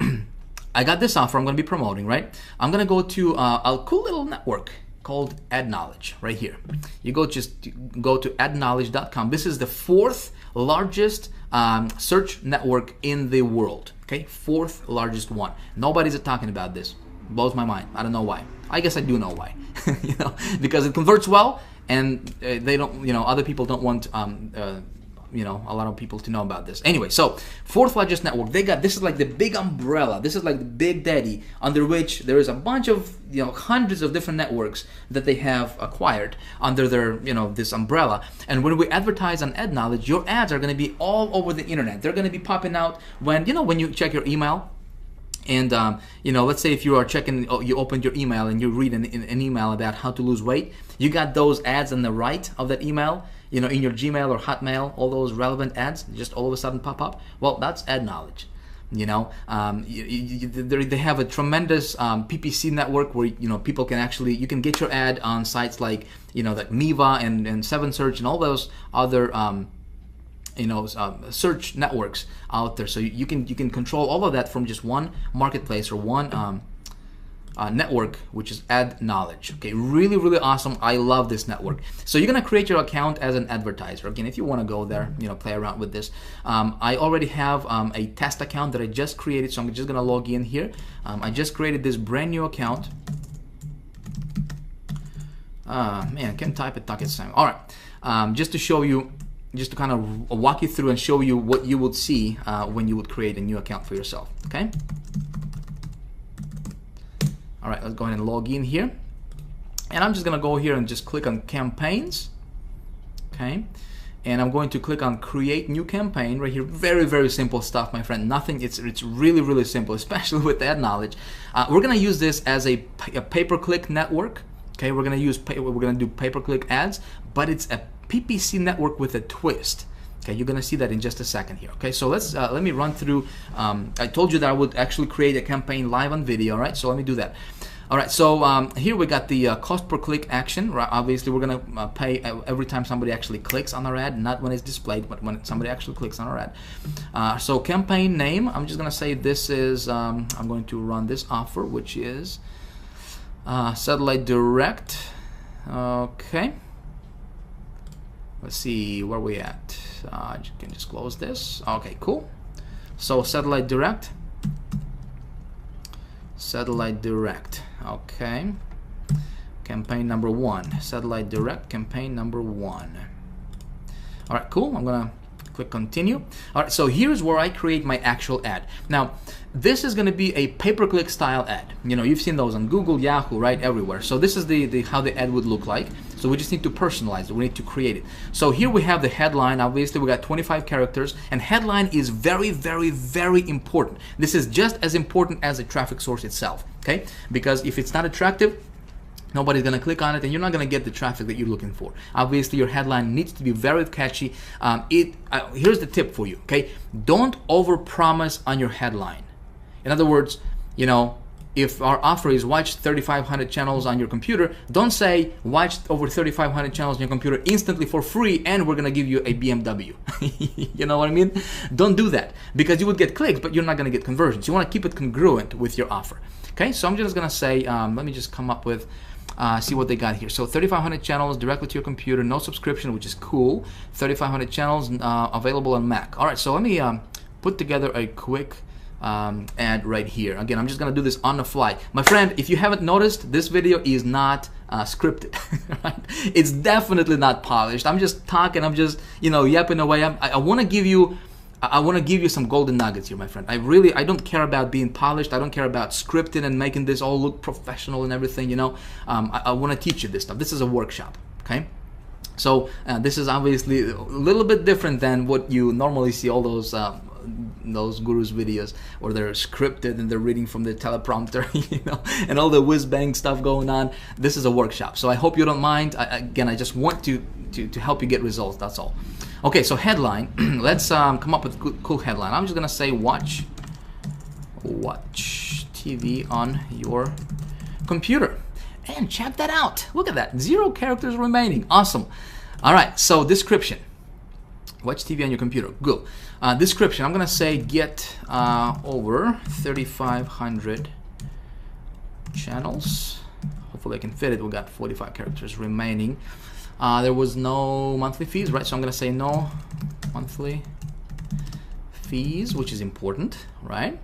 S1: I got this offer I'm gonna be promoting, right? I'm gonna go to a cool little network called AdKnowledge right here. You go to adknowledge.com. This is the 4th largest search network in the world. Okay, 4th largest one. Nobody's talking about this. Blows my mind. I don't know why. I guess I do know why. You know, because it converts well, and they don't. You know, other people don't want. You know, a lot of people to know about this. Anyway, so 4th largest network. They got, this is like the big umbrella. This is like the big daddy under which there is a bunch of, you know, hundreds of different networks that they have acquired under their, you know, this umbrella. And when we advertise on AdKnowledge, your ads are going to be all over the internet. They're going to be popping out when, you know, when you check your email. And you know, let's say if you are checking, you opened your email and you read an email about how to lose weight. You got those ads on the right of that email, you know, in your Gmail or Hotmail, all those relevant ads just all of a sudden pop up. Well, that's AdKnowledge. You know, they have a tremendous PPC network where, you know, people can actually, you can get your ad on sites like, you know, like Miva and 7Search and all those other you know, search networks out there. So you can control all of that from just one marketplace or one network, which is AdKnowledge. Okay, really, really awesome. I love this network. So you're gonna create your account as an advertiser. Again, if you want to go there, you know, play around with this. I already have a test account that I just created, so I'm just gonna log in here. I just created this brand new account. Man, I can't type it, talk it same. All right, just to show you, just to kind of walk you through and show you what you would see when you would create a new account for yourself, okay? All right, let's go ahead and log in here. And I'm just gonna go here and just click on campaigns, okay? And I'm going to click on create new campaign right here. Very, very simple stuff, my friend. Nothing, it's really, really simple, especially with ad knowledge. We're gonna use this as a pay-per-click network, okay? We're gonna do pay-per-click ads, but it's a PPC network with a twist. Okay, you're gonna see that in just a second here. Okay, so let's let me run through. I told you that I would actually create a campaign live on video. All right, so let me do that. All right, so here we got the cost per click action. Right, obviously we're gonna pay every time somebody actually clicks on our ad, not when it's displayed, but when somebody actually clicks on our ad. So campaign name, I'm just gonna say this is. I'm going to run this offer, which is Satellite Direct. Okay. Let's see where we at. You can just close this. Okay, cool. So Satellite Direct. Satellite Direct. Okay. Campaign number 1. Satellite Direct. Campaign number 1. All right, cool. I'm gonna click continue. All right, so here's where I create my actual ad. Now, this is going to be a pay-per-click style ad. You know, you've seen those on Google, Yahoo, right, everywhere. So this is the how the ad would look like. So we just need to personalize it. We need to create it. So here we have the headline. Obviously, we got 25 characters, and headline is very, very, very important. This is just as important as the traffic source itself. Okay, because if it's not attractive, nobody's gonna click on it, and you're not gonna get the traffic that you're looking for. Obviously, your headline needs to be very catchy. Here's the tip for you. Okay, don't overpromise on your headline. In other words, you know, if our offer is watch 3,500 channels on your computer, don't say watch over 3,500 channels on your computer instantly for free, and we're gonna give you a BMW. You know what I mean? Don't do that, because you would get clicks, but you're not gonna get conversions. You wanna keep it congruent with your offer. Okay, so I'm just gonna say, let me just come up with. See what they got here. So 3,500 channels directly to your computer, no subscription, which is cool. 3,500 channels available on Mac. All right, so let me put together a quick ad right here. Again, I'm just gonna do this on the fly. My friend, if you haven't noticed, this video is not scripted. Right? It's definitely not polished. I'm just talking. I'm just, you know, yapping away. I want to give you. I want to give you some golden nuggets here, my friend. I don't care about being polished. I don't care about scripting and making this all look professional and everything, you know. I want to teach you this stuff. This is a workshop, okay? So this is obviously a little bit different than what you normally see all those gurus videos where they're scripted and they're reading from the teleprompter, you know, and all the whiz-bang stuff going on. This is a workshop, so I hope you don't mind. Again, I just want to help you get results, that's all. Okay, so headline. Let's come up with a cool headline. I'm just gonna say watch TV on your computer, and check that out. Look at that, 0 characters remaining. Awesome. All right, so description. Watch TV on your computer. Good. Description. I'm gonna say get over 3,500 channels. Hopefully I can fit it. We got 45 characters remaining. There was no monthly fees, right? So I'm gonna say no monthly fees, which is important, right?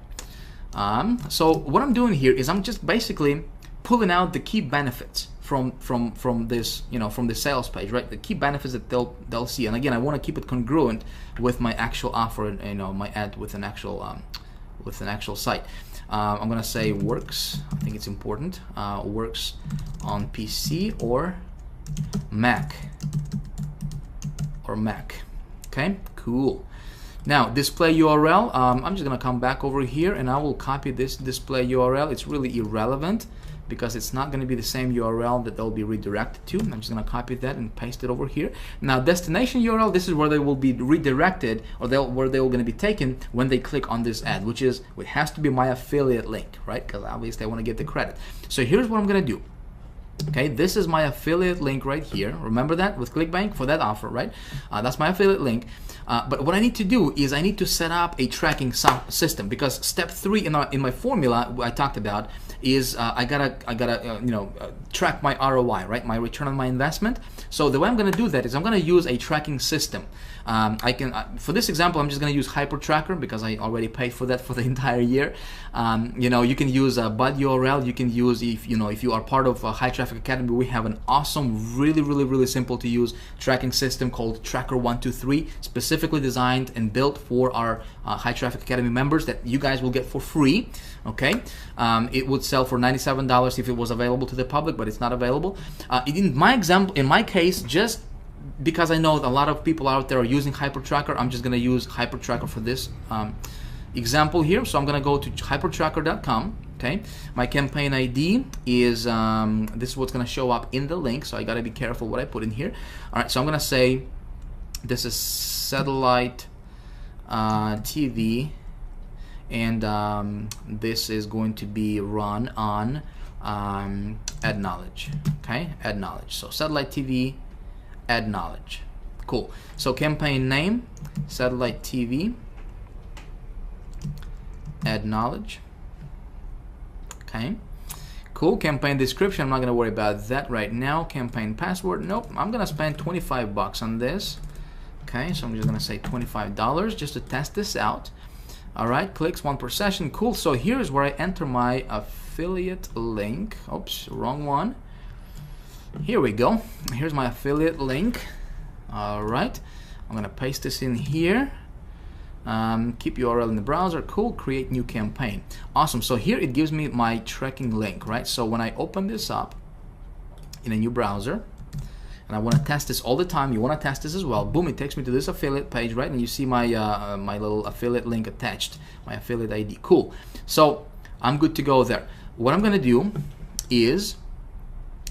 S1: So what I'm doing here is I'm just basically pulling out the key benefits from this, you know, from the sales page, right? The key benefits that they'll see. And again, I want to keep it congruent with my actual offer, and, you know, my ad with an actual site. I'm gonna say works. I think it's important. Works on PC or Mac. Okay, cool. Now display URL. I'm just gonna come back over here and I will copy this display URL. It's really irrelevant because it's not going to be the same URL that they'll be redirected to. I'm just going to copy that and paste it over here. Now destination URL, this is where they will be redirected, or where they're going to be taken when they click on this ad, which is, it has to be my affiliate link, right? Because obviously I want to get the credit. So here's what I'm going to do. Okay, this is my affiliate link right here. Remember that with Clickbank for that offer, right? That's my affiliate link. But what I need to do is I need to set up a tracking system, because step 3 in my formula I talked about is I gotta track my ROI, right? My return on my investment. So the way I'm gonna do that is I'm gonna use a tracking system. For this example, I'm just gonna use HyperTracker because I already paid for that for the entire year. You can use a bud URL. You can use, if you are part of high traffic Traffic Academy, we have an awesome, really simple to use tracking system called Tracker123, specifically designed and built for our High Traffic Academy members that you guys will get for free. Okay, it would sell for $97 if it was available to the public, but it's not available. In my case, just because I know a lot of people out there are using HyperTracker, I'm just going to use HyperTracker for this example here. So I'm going to go to hypertracker.com. Okay, my campaign ID is this is what's going to show up in the link, so I got to be careful what I put in here. All right, so I'm going to say this is satellite TV, and this is going to be run on Ad Knowledge. Okay, Ad Knowledge. So satellite TV, Ad Knowledge. Cool. So campaign name, satellite TV, Ad Knowledge. Okay, cool. Campaign description, I'm not gonna worry about that right now. Campaign password, nope. I'm gonna spend 25 bucks on this. Okay, so I'm just gonna say $25 just to test this out. All right, clicks 1 per session. Cool. So here's where I enter my affiliate link. Oops, wrong one. Here we go. Here's my affiliate link. All right, I'm gonna paste this in here. Keep URL in the browser. Cool. Create new campaign. Awesome. So here it gives me my tracking link, right? So when I open this up in a new browser, and I want to test this all the time, you want to test this as well. Boom! It takes me to this affiliate page, right? And you see my my little affiliate link attached, my affiliate ID. Cool. So I'm good to go there. What I'm going to do is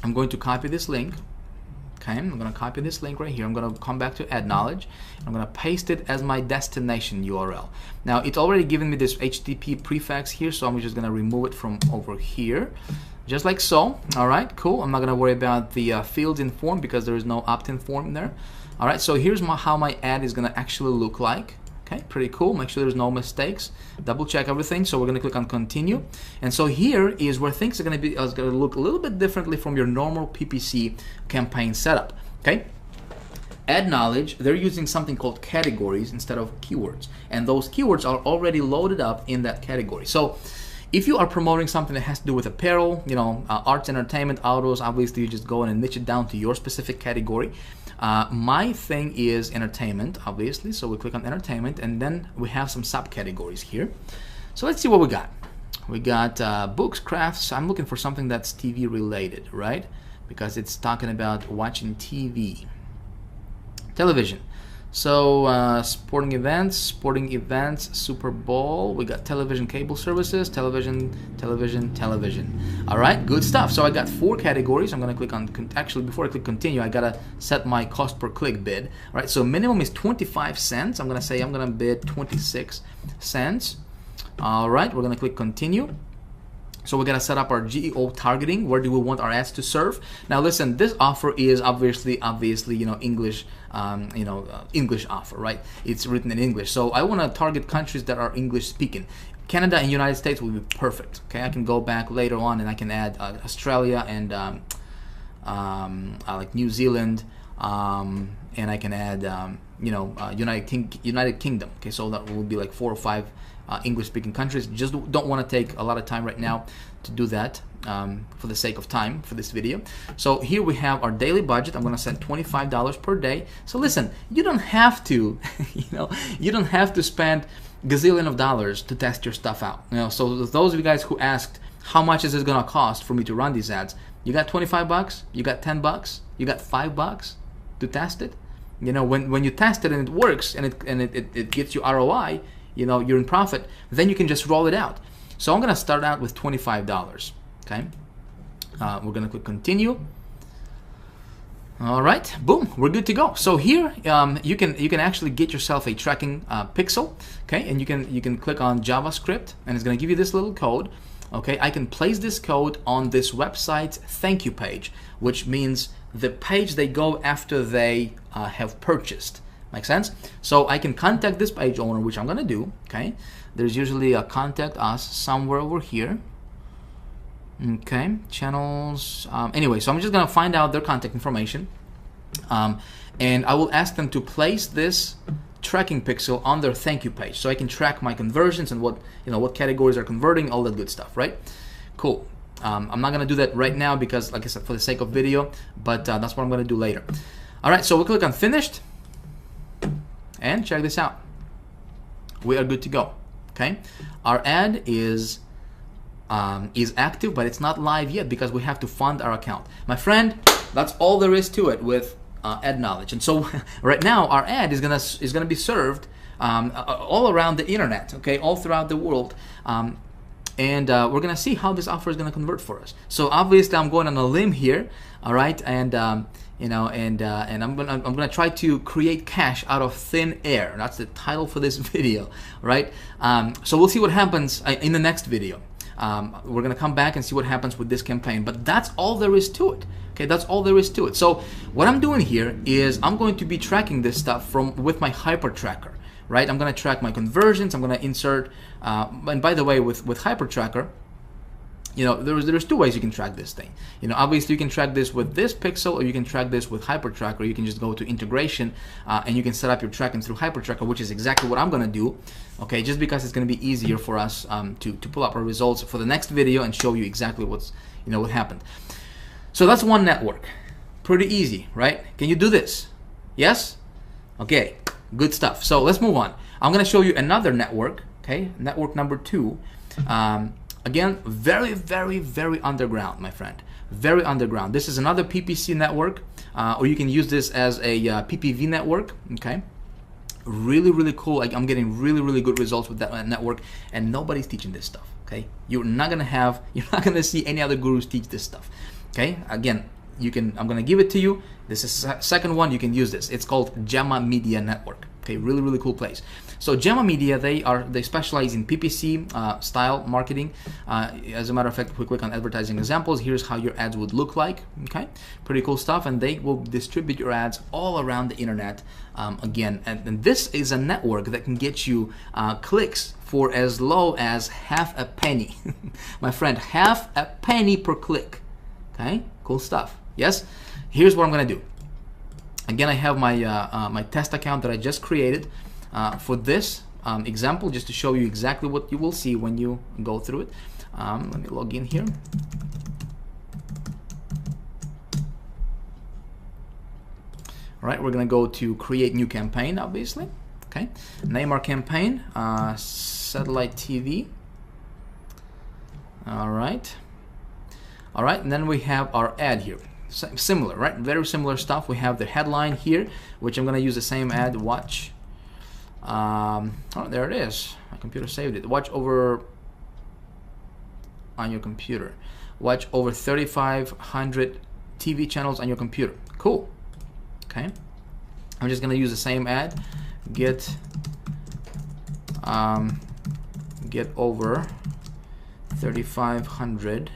S1: I'm going to copy this link. Okay, I'm going to copy this link right here. I'm going to come back to Ad Knowledge. I'm going to paste it as my destination URL. Now, it's already given me this HTTP prefix here, so I'm just going to remove it from over here, just like so. All right, cool. I'm not going to worry about the fields in form because there is no opt-in form there. All right, so here's how my ad is going to actually look like. Okay, pretty cool. Make sure there's no mistakes. Double check everything. So we're going to click on continue. And so here is where things are going to look a little bit differently from your normal PPC campaign setup. Okay. Ad Knowledge, they're using something called categories instead of keywords. And those keywords are already loaded up in that category. So if you are promoting something that has to do with apparel, you know, arts, entertainment, autos, obviously you just go in and niche it down to your specific category. My thing is entertainment, obviously, so we click on entertainment, and then we have some subcategories here. So let's see what we got. We got books, crafts. I'm looking for something that's TV related, right? Because it's talking about watching TV. Television. So sporting events, Super Bowl. We got television, cable services, television. All right, good stuff. So I got 4 categories. I'm gonna click on, actually before I click continue, I gotta set my cost per click bid. All right, so minimum is 25 cents. I'm gonna bid 26 cents. All right, we're gonna click continue. So we're gonna set up our geo targeting. Where do we want our ads to serve? Now listen, this offer is obviously you know, English, English offer, right? It's written in English. So I want to target countries that are English speaking. Canada and United States will be perfect. Okay, I can go back later on and I can add Australia and like New Zealand, and I can add United Kingdom. Okay, so that will be like 4 or 5 English-speaking countries. Just don't want to take a lot of time right now to do that for the sake of time for this video. So here we have our daily budget. I'm going to set $25 per day. So listen, you don't have to, you don't have to spend gazillion of dollars to test your stuff out. So those of you guys who asked how much is it going to cost for me to run these ads, you got 25 bucks, you got 10 bucks, you got 5 bucks to test it. When you test it and it works and it gets you ROI, you're in profit, then you can just roll it out. So I'm gonna start out with $25. Okay, we're gonna click continue. All right, boom, we're good to go. So here you can actually get yourself a tracking pixel. Okay, and you can click on JavaScript, and it's gonna give you this little code. Okay, I can place this code on this website's thank you page, which means the page they go after they have purchased. Make sense? So I can contact this page owner, which I'm gonna do. Okay, there's usually a contact us somewhere over here. Okay, channels. Anyway, so I'm just gonna find out their contact information, and I will ask them to place this tracking pixel on their thank you page, so I can track my conversions and what categories are converting, all that good stuff, right? Cool. I'm not gonna do that right now because, like I said, for the sake of video, but that's what I'm gonna do later. All right, so we click on finished, and check this out. We are good to go. Okay, our ad is active, but it's not live yet because we have to fund our account. My friend, that's all there is to it with ad knowledge. And so right now our ad is gonna be served all around the internet, okay, all throughout the world, and we're gonna see how this offer is gonna convert for us. So obviously I'm going on a limb here, all right, and you know, and I'm gonna try to create cash out of thin air. That's the title for this video, right? So we'll see what happens in the next video. We're gonna come back and see what happens with this campaign, but that's all there is to it. Okay, that's all there is to it. So what I'm doing here is I'm going to be tracking this stuff with my hyper tracker, right? I'm gonna track my conversions. I'm gonna insert, and by the way, with hyper tracker, you know, there's two ways you can track this thing. You know, obviously you can track this with this pixel, or you can track this with hyper tracker. You can just go to integration and you can set up your tracking through hyper tracker, which is exactly what I'm gonna do. Okay, just because it's gonna be easier for us to pull up our results for the next video and show you exactly what happened. So that's one network. Pretty easy, right? Can you do this? Yes? Okay, good stuff. So let's move on. I'm gonna show you another network, okay? Network number 2. Again, very, very, very underground, my friend. Very underground. This is another PPC network, or you can use this as a PPV network, okay? Really, really cool. I'm getting really, really good results with that network, and nobody's teaching this stuff, okay? You're not gonna see any other gurus teach this stuff, okay? Again, I'm gonna give it to you. This is second one. You can use this. It's called Gemma Media Network. Okay, really, really cool place. So Gemma Media, they specialize in PPC style marketing. As a matter of fact, if we click on advertising examples, here's how your ads would look like. Okay, pretty cool stuff, and they will distribute your ads all around the internet. Again, and this is a network that can get you clicks for as low as half a penny. My friend, half a penny per click. Okay, cool stuff. Yes, here's what I'm gonna do. Again, I have my my test account that I just created for this example, just to show you exactly what you will see when you go through it. Let me log in here. All right, we're gonna go to create new campaign, obviously. Okay, name our campaign satellite TV. All right, and then we have our ad here. Similar, right? Very similar stuff. We have the headline here, which I'm gonna use the same ad. Watch. Oh, there it is. My computer saved it. Watch over on your computer. Watch over 3,500 TV channels on your computer. Cool. Okay. I'm just gonna use the same ad. Get over 3,500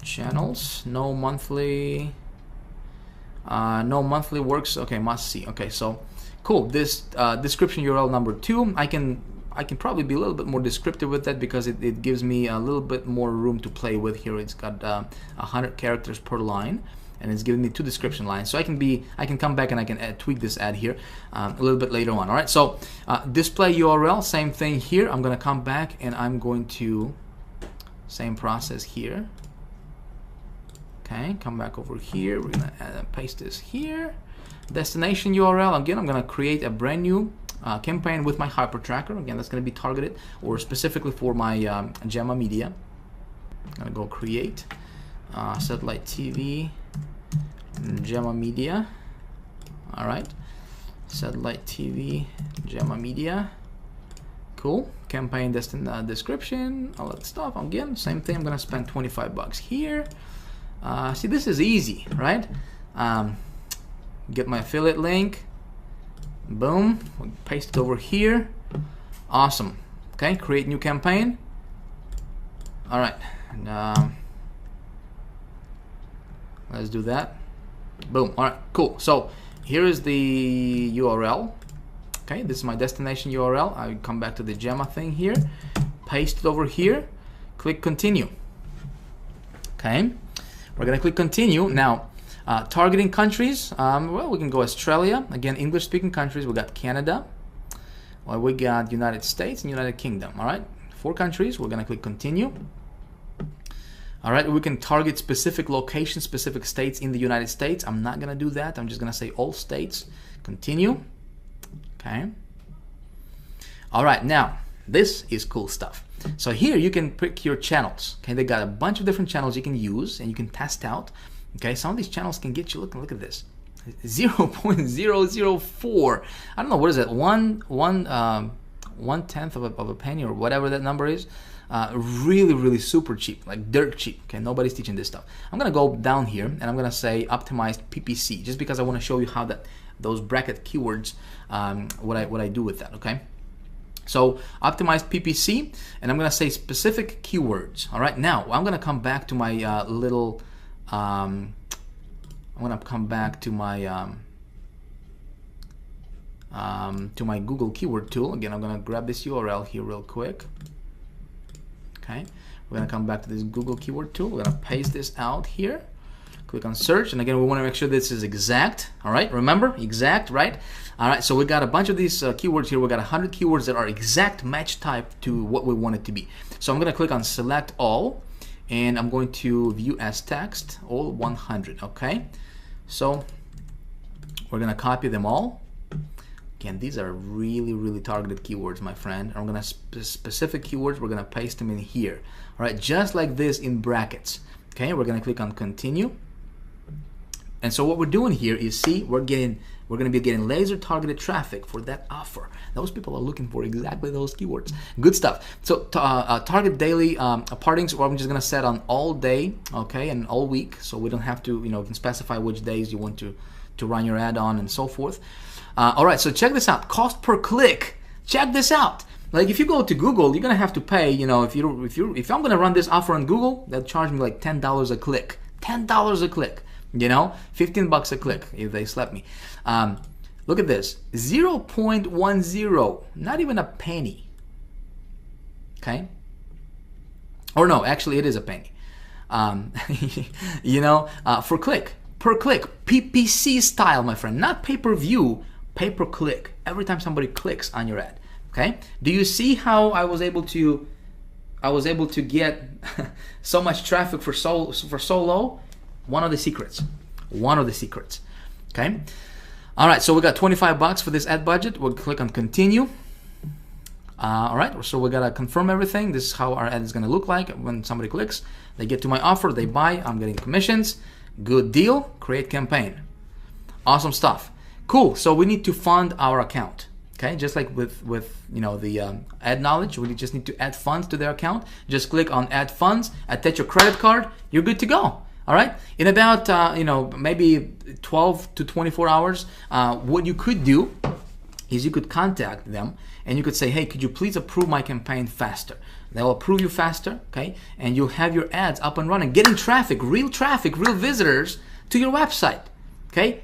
S1: channels. No monthly works. Okay, must see. Okay, so cool. This description URL number 2, I can probably be a little bit more descriptive with that because it gives me a little bit more room to play with here. It's got 100 characters per line, and it's giving me 2 description lines. So I can come back and I can tweak this ad here a little bit later on. All right, so display URL, same thing here. I'm gonna come back and I'm going to same process here. Okay, come back over here. We're gonna paste this here. Destination URL. Again, I'm gonna create a brand new campaign with my hyper tracker. Again, that's gonna be targeted or specifically for my Gemma Media. I'm gonna go create satellite TV Gemma Media. All right, satellite TV Gemma Media. Cool. Campaign description, all that stuff. Again, same thing. I'm gonna spend $25 here. See, this is easy, right? Get my affiliate link, boom, paste it over here. Awesome. Okay, create new campaign. All right, and, let's do that. Boom. All right, cool. So here is the URL. Okay, this is my destination URL. I come back to the Gemma thing here, paste it over here, click continue. Okay. We're gonna click continue. Now, targeting countries, well, we can go Australia. Again, English-speaking countries. We got Canada. Well, we got United States and United Kingdom. All right, 4 countries. We're gonna click continue. All right, we can target specific locations, specific states in the United States. I'm not gonna do that. I'm just gonna say all states. Continue. Okay. All right, now this is cool stuff. So here you can pick your channels. Okay, they got a bunch of different channels you can use and you can test out. Okay, some of these channels can get you. Look at this, 0.004. I don't know, what is that? One tenth of a penny or whatever that number is. Really super cheap, like dirt cheap. Okay, nobody's teaching this stuff. I'm gonna go down here and I'm gonna say optimized PPC, just because I want to show you how those bracket keywords, what I do with that. Okay, so optimized PPC, and I'm gonna say specific keywords. All right, now I'm gonna come back to my I'm gonna come back to my Google keyword tool. Again, I'm gonna grab this URL here real quick. Okay, we're gonna come back to this Google keyword tool. We're gonna paste this out here. Click on search, and again, we want to make sure this is exact. All right, remember, exact, right? All right, so we got a bunch of these keywords here. We got 100 keywords that are exact match type to what we want it to be. So I'm gonna click on select all, and I'm going to view as text, all 100. Okay, so we're gonna copy them all. Again, these are really targeted keywords, my friend. I'm gonna specific keywords, we're gonna paste them in here. All right, just like this in brackets. Okay, we're gonna click on continue. And so what we're doing here is, see, we're gonna be getting laser targeted traffic for that offer. Those people are looking for exactly those keywords. Good stuff. So target daily partings, or I'm just gonna set on all day, okay, and all week, so we don't have to, you can specify which days you want to run your ad on and so forth. All right, so check this out. Cost per click. Check this out. Like if you go to Google, you're gonna have to pay. If I'm gonna run this offer on Google, they'll charge me like $10 a click. $10 a click. 15 bucks a click if they slap me. Look at this. 0.10. Not even a penny. Okay. Or no, actually, it is a penny. For click. Per click, PPC style, my friend, not pay-per-view, pay-per-click. Every time somebody clicks on your ad, okay? Do you see how I was able to get so much traffic for so low? One of the secrets, okay? All right, so we got 25 bucks for this ad budget. We'll click on continue. All right, so we gotta confirm everything. This is how our ad is gonna look like when somebody clicks. They get to my offer, they buy, I'm getting commissions. Good deal, create campaign. Awesome stuff. Cool, so we need to fund our account. Okay, just like with the ad knowledge, we just need to add funds to their account. Just click on add funds, attach your credit card, you're good to go. All right, in about maybe 12 to 24 hours, what you could do is you could contact them and you could say, hey, could you please approve my campaign faster? They'll approve you faster, okay? And you'll have your ads up and running, getting traffic, real visitors to your website, okay?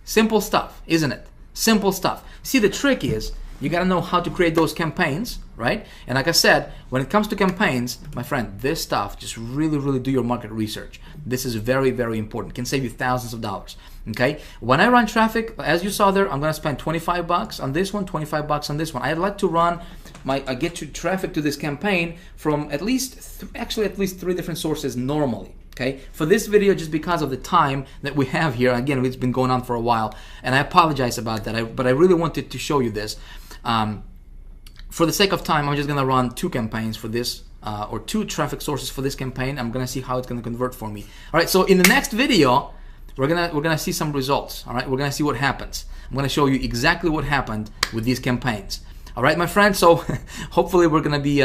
S1: Simple stuff, isn't it? Simple stuff. See, the trick is you gotta know how to create those campaigns, right? And like I said, when it comes to campaigns, my friend, this stuff, just really do your market research. This is very important. It can save you thousands of dollars, okay? When I run traffic, as you saw there, I'm gonna spend 25 bucks on this one, 25 bucks on this one. I'd like to run I get you traffic to this campaign from at least 3 different sources normally. Okay, for this video, just because of the time that we have here, again, it's been going on for a while, and I apologize about that, but I really wanted to show you this. For the sake of time, I'm just gonna run 2 campaigns for this, or 2 traffic sources for this campaign. I'm gonna see how it's gonna convert for me. All right, so in the next video, we're gonna see some results. All right, we're gonna see what happens. I'm gonna show you exactly what happened with these campaigns. All right, my friend. So hopefully we're gonna be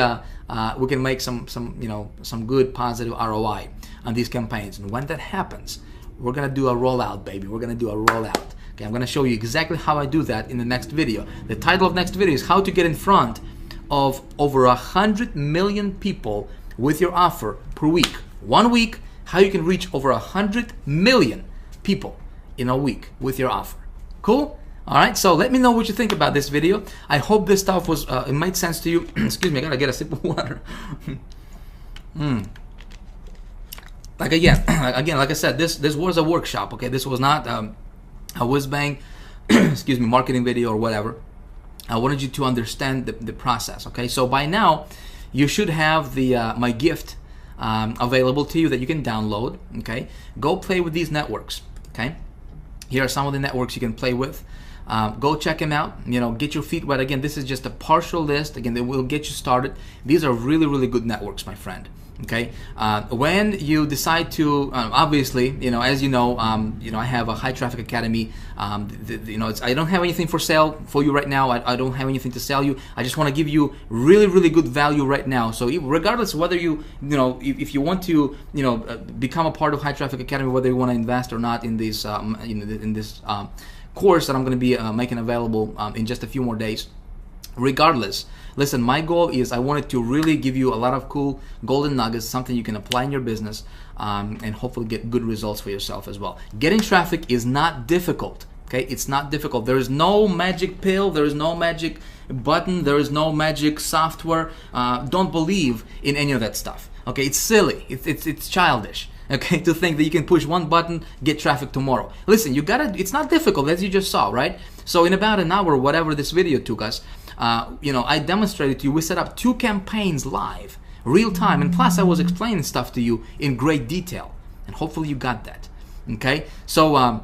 S1: we can make some good positive ROI on these campaigns. And when that happens, we're gonna do a rollout, baby. We're gonna do a rollout. Okay, I'm gonna show you exactly how I do that in the next video. The title of next video is how to get in front of over 100 million people with your offer per week. 1 week, how you can reach over 100 million people in a week with your offer. Cool? All right, so let me know what you think about this video. I hope this stuff was it made sense to you. Excuse me, I gotta get a sip of water. Like again, like I said, this was a workshop. Okay, this was not a whiz bang, excuse me, marketing video or whatever. I wanted you to understand the process. Okay, so by now you should have the my gift available to you that you can download. Okay, go play with these networks. Okay, here are some of the networks you can play with. Go check them out. Get your feet wet. Again, this is just a partial list. Again, they will get you started. These are really, really good networks, my friend. Okay, when you decide to, obviously, as you know, I have a high traffic academy. I don't have anything for sale for you right now. I don't have anything to sell you. I just want to give you really, really good value right now. So regardless of whether if you want to, become a part of High Traffic Academy, whether you want to invest or not in this, in this course that I'm going to be making available in just a few more days. Regardless, listen, my goal is I wanted to really give you a lot of cool golden nuggets, something you can apply in your business, and hopefully get good results for yourself as well. Getting traffic is not difficult. Okay, it's not difficult. There is no magic pill. There is no magic button. There is no magic software. Don't believe in any of that stuff. Okay, it's silly. It's childish. Okay, to think that you can push one button, get traffic tomorrow. Listen, it's not difficult, as you just saw, right? So in about an hour, whatever this video took us, I demonstrated to you, we set up 2 campaigns live, real time, and plus I was explaining stuff to you in great detail, and hopefully you got that. Okay, so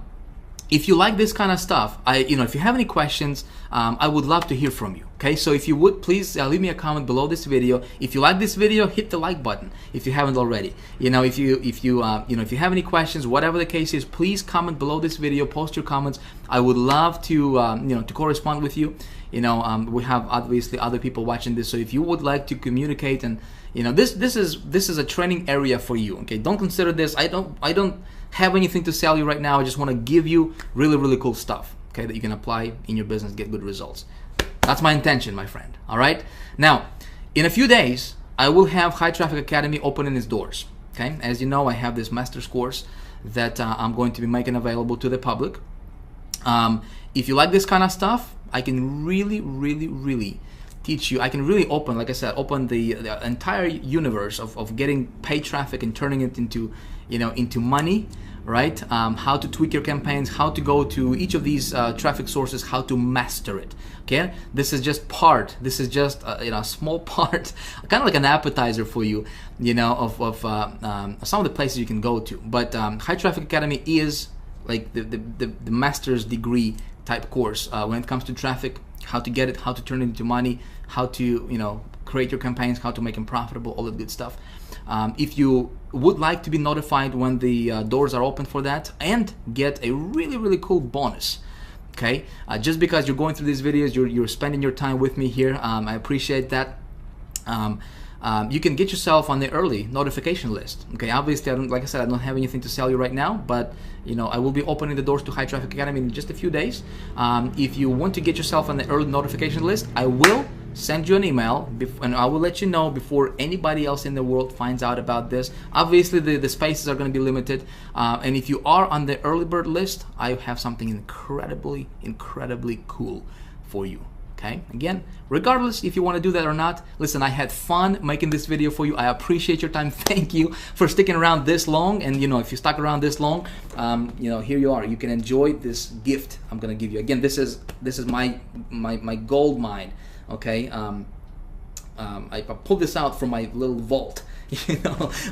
S1: if you like this kind of stuff, if you have any questions, I would love to hear from you. Okay, so if you would please leave me a comment below this video. If you like this video, hit the like button if you haven't already. If you have any questions, whatever the case is, please comment below this video. Post your comments. I would love to to correspond with you. We have obviously other people watching this, so if you would like to communicate, and this is a training area for you. Okay, don't consider this. I don't have anything to sell you right now. I just want to give you really, really cool stuff, okay, that you can apply in your business, get good results. That's my intention, my friend. All right. Now, in a few days, I will have High Traffic Academy opening its doors. Okay, as you know, I have this master's course that I'm going to be making available to the public. If you like this kind of stuff, I can really, really, really teach you. I can really open, like I said, open the entire universe of getting paid traffic and turning it into, into money, right? How to tweak your campaigns, how to go to each of these traffic sources, how to master it. Okay, this is just part. This is just a small part, kind of like an appetizer for you, of some of the places you can go to. But High Traffic Academy is like the master's degree type course when it comes to traffic, how to get it, how to turn it into money, how to create your campaigns, how to make them profitable, all the good stuff. If you would like to be notified when the doors are open for that and get a really, really cool bonus, okay, just because you're going through these videos, you're spending your time with me here, I appreciate that. You can get yourself on the early notification list. Okay, obviously, like I said, I don't have anything to sell you right now, but I will be opening the doors to High Traffic Academy in just a few days. If you want to get yourself on the early notification list, I will send you an email, and I will let you know before anybody else in the world finds out about this. Obviously, the spaces are going to be limited, and if you are on the early bird list, I have something incredibly, incredibly cool for you. Okay, again, regardless if you want to do that or not, listen, I had fun making this video for you. I appreciate your time. Thank you for sticking around this long. And if you stuck around this long, here you are. You can enjoy this gift I'm gonna give you. Again, this is my gold mine. Okay, I pulled this out from my little vault,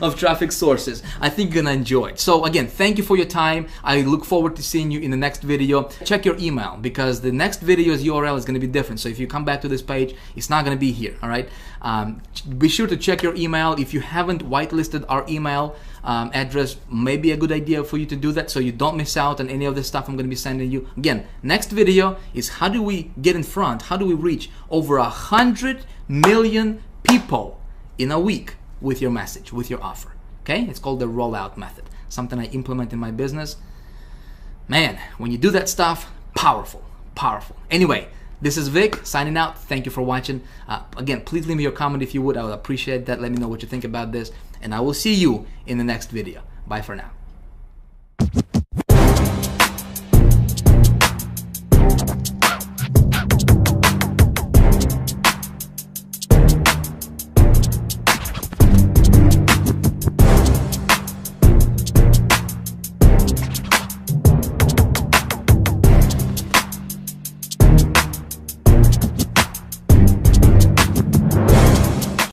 S1: of traffic sources. I think you're gonna enjoy it. So again, thank you for your time. I look forward to seeing you in the next video. Check your email, because the next video's URL is gonna be different. So if you come back to this page, it's not gonna be here, all right? Be sure to check your email. If you haven't whitelisted our email address, maybe a good idea for you to do that so you don't miss out on any of the stuff I'm gonna be sending you. Again, next video is how do we get in front, how do we reach over 100 million people in a week with your message, with your offer. Okay, it's called the rollout method, something I implement in my business. Man, when you do that stuff, powerful. Anyway, this is Vic signing out. Thank you for watching. Again, please leave me your comment if you would. I would appreciate that. Let me know what you think about this, and I will see you in the next video. Bye for now.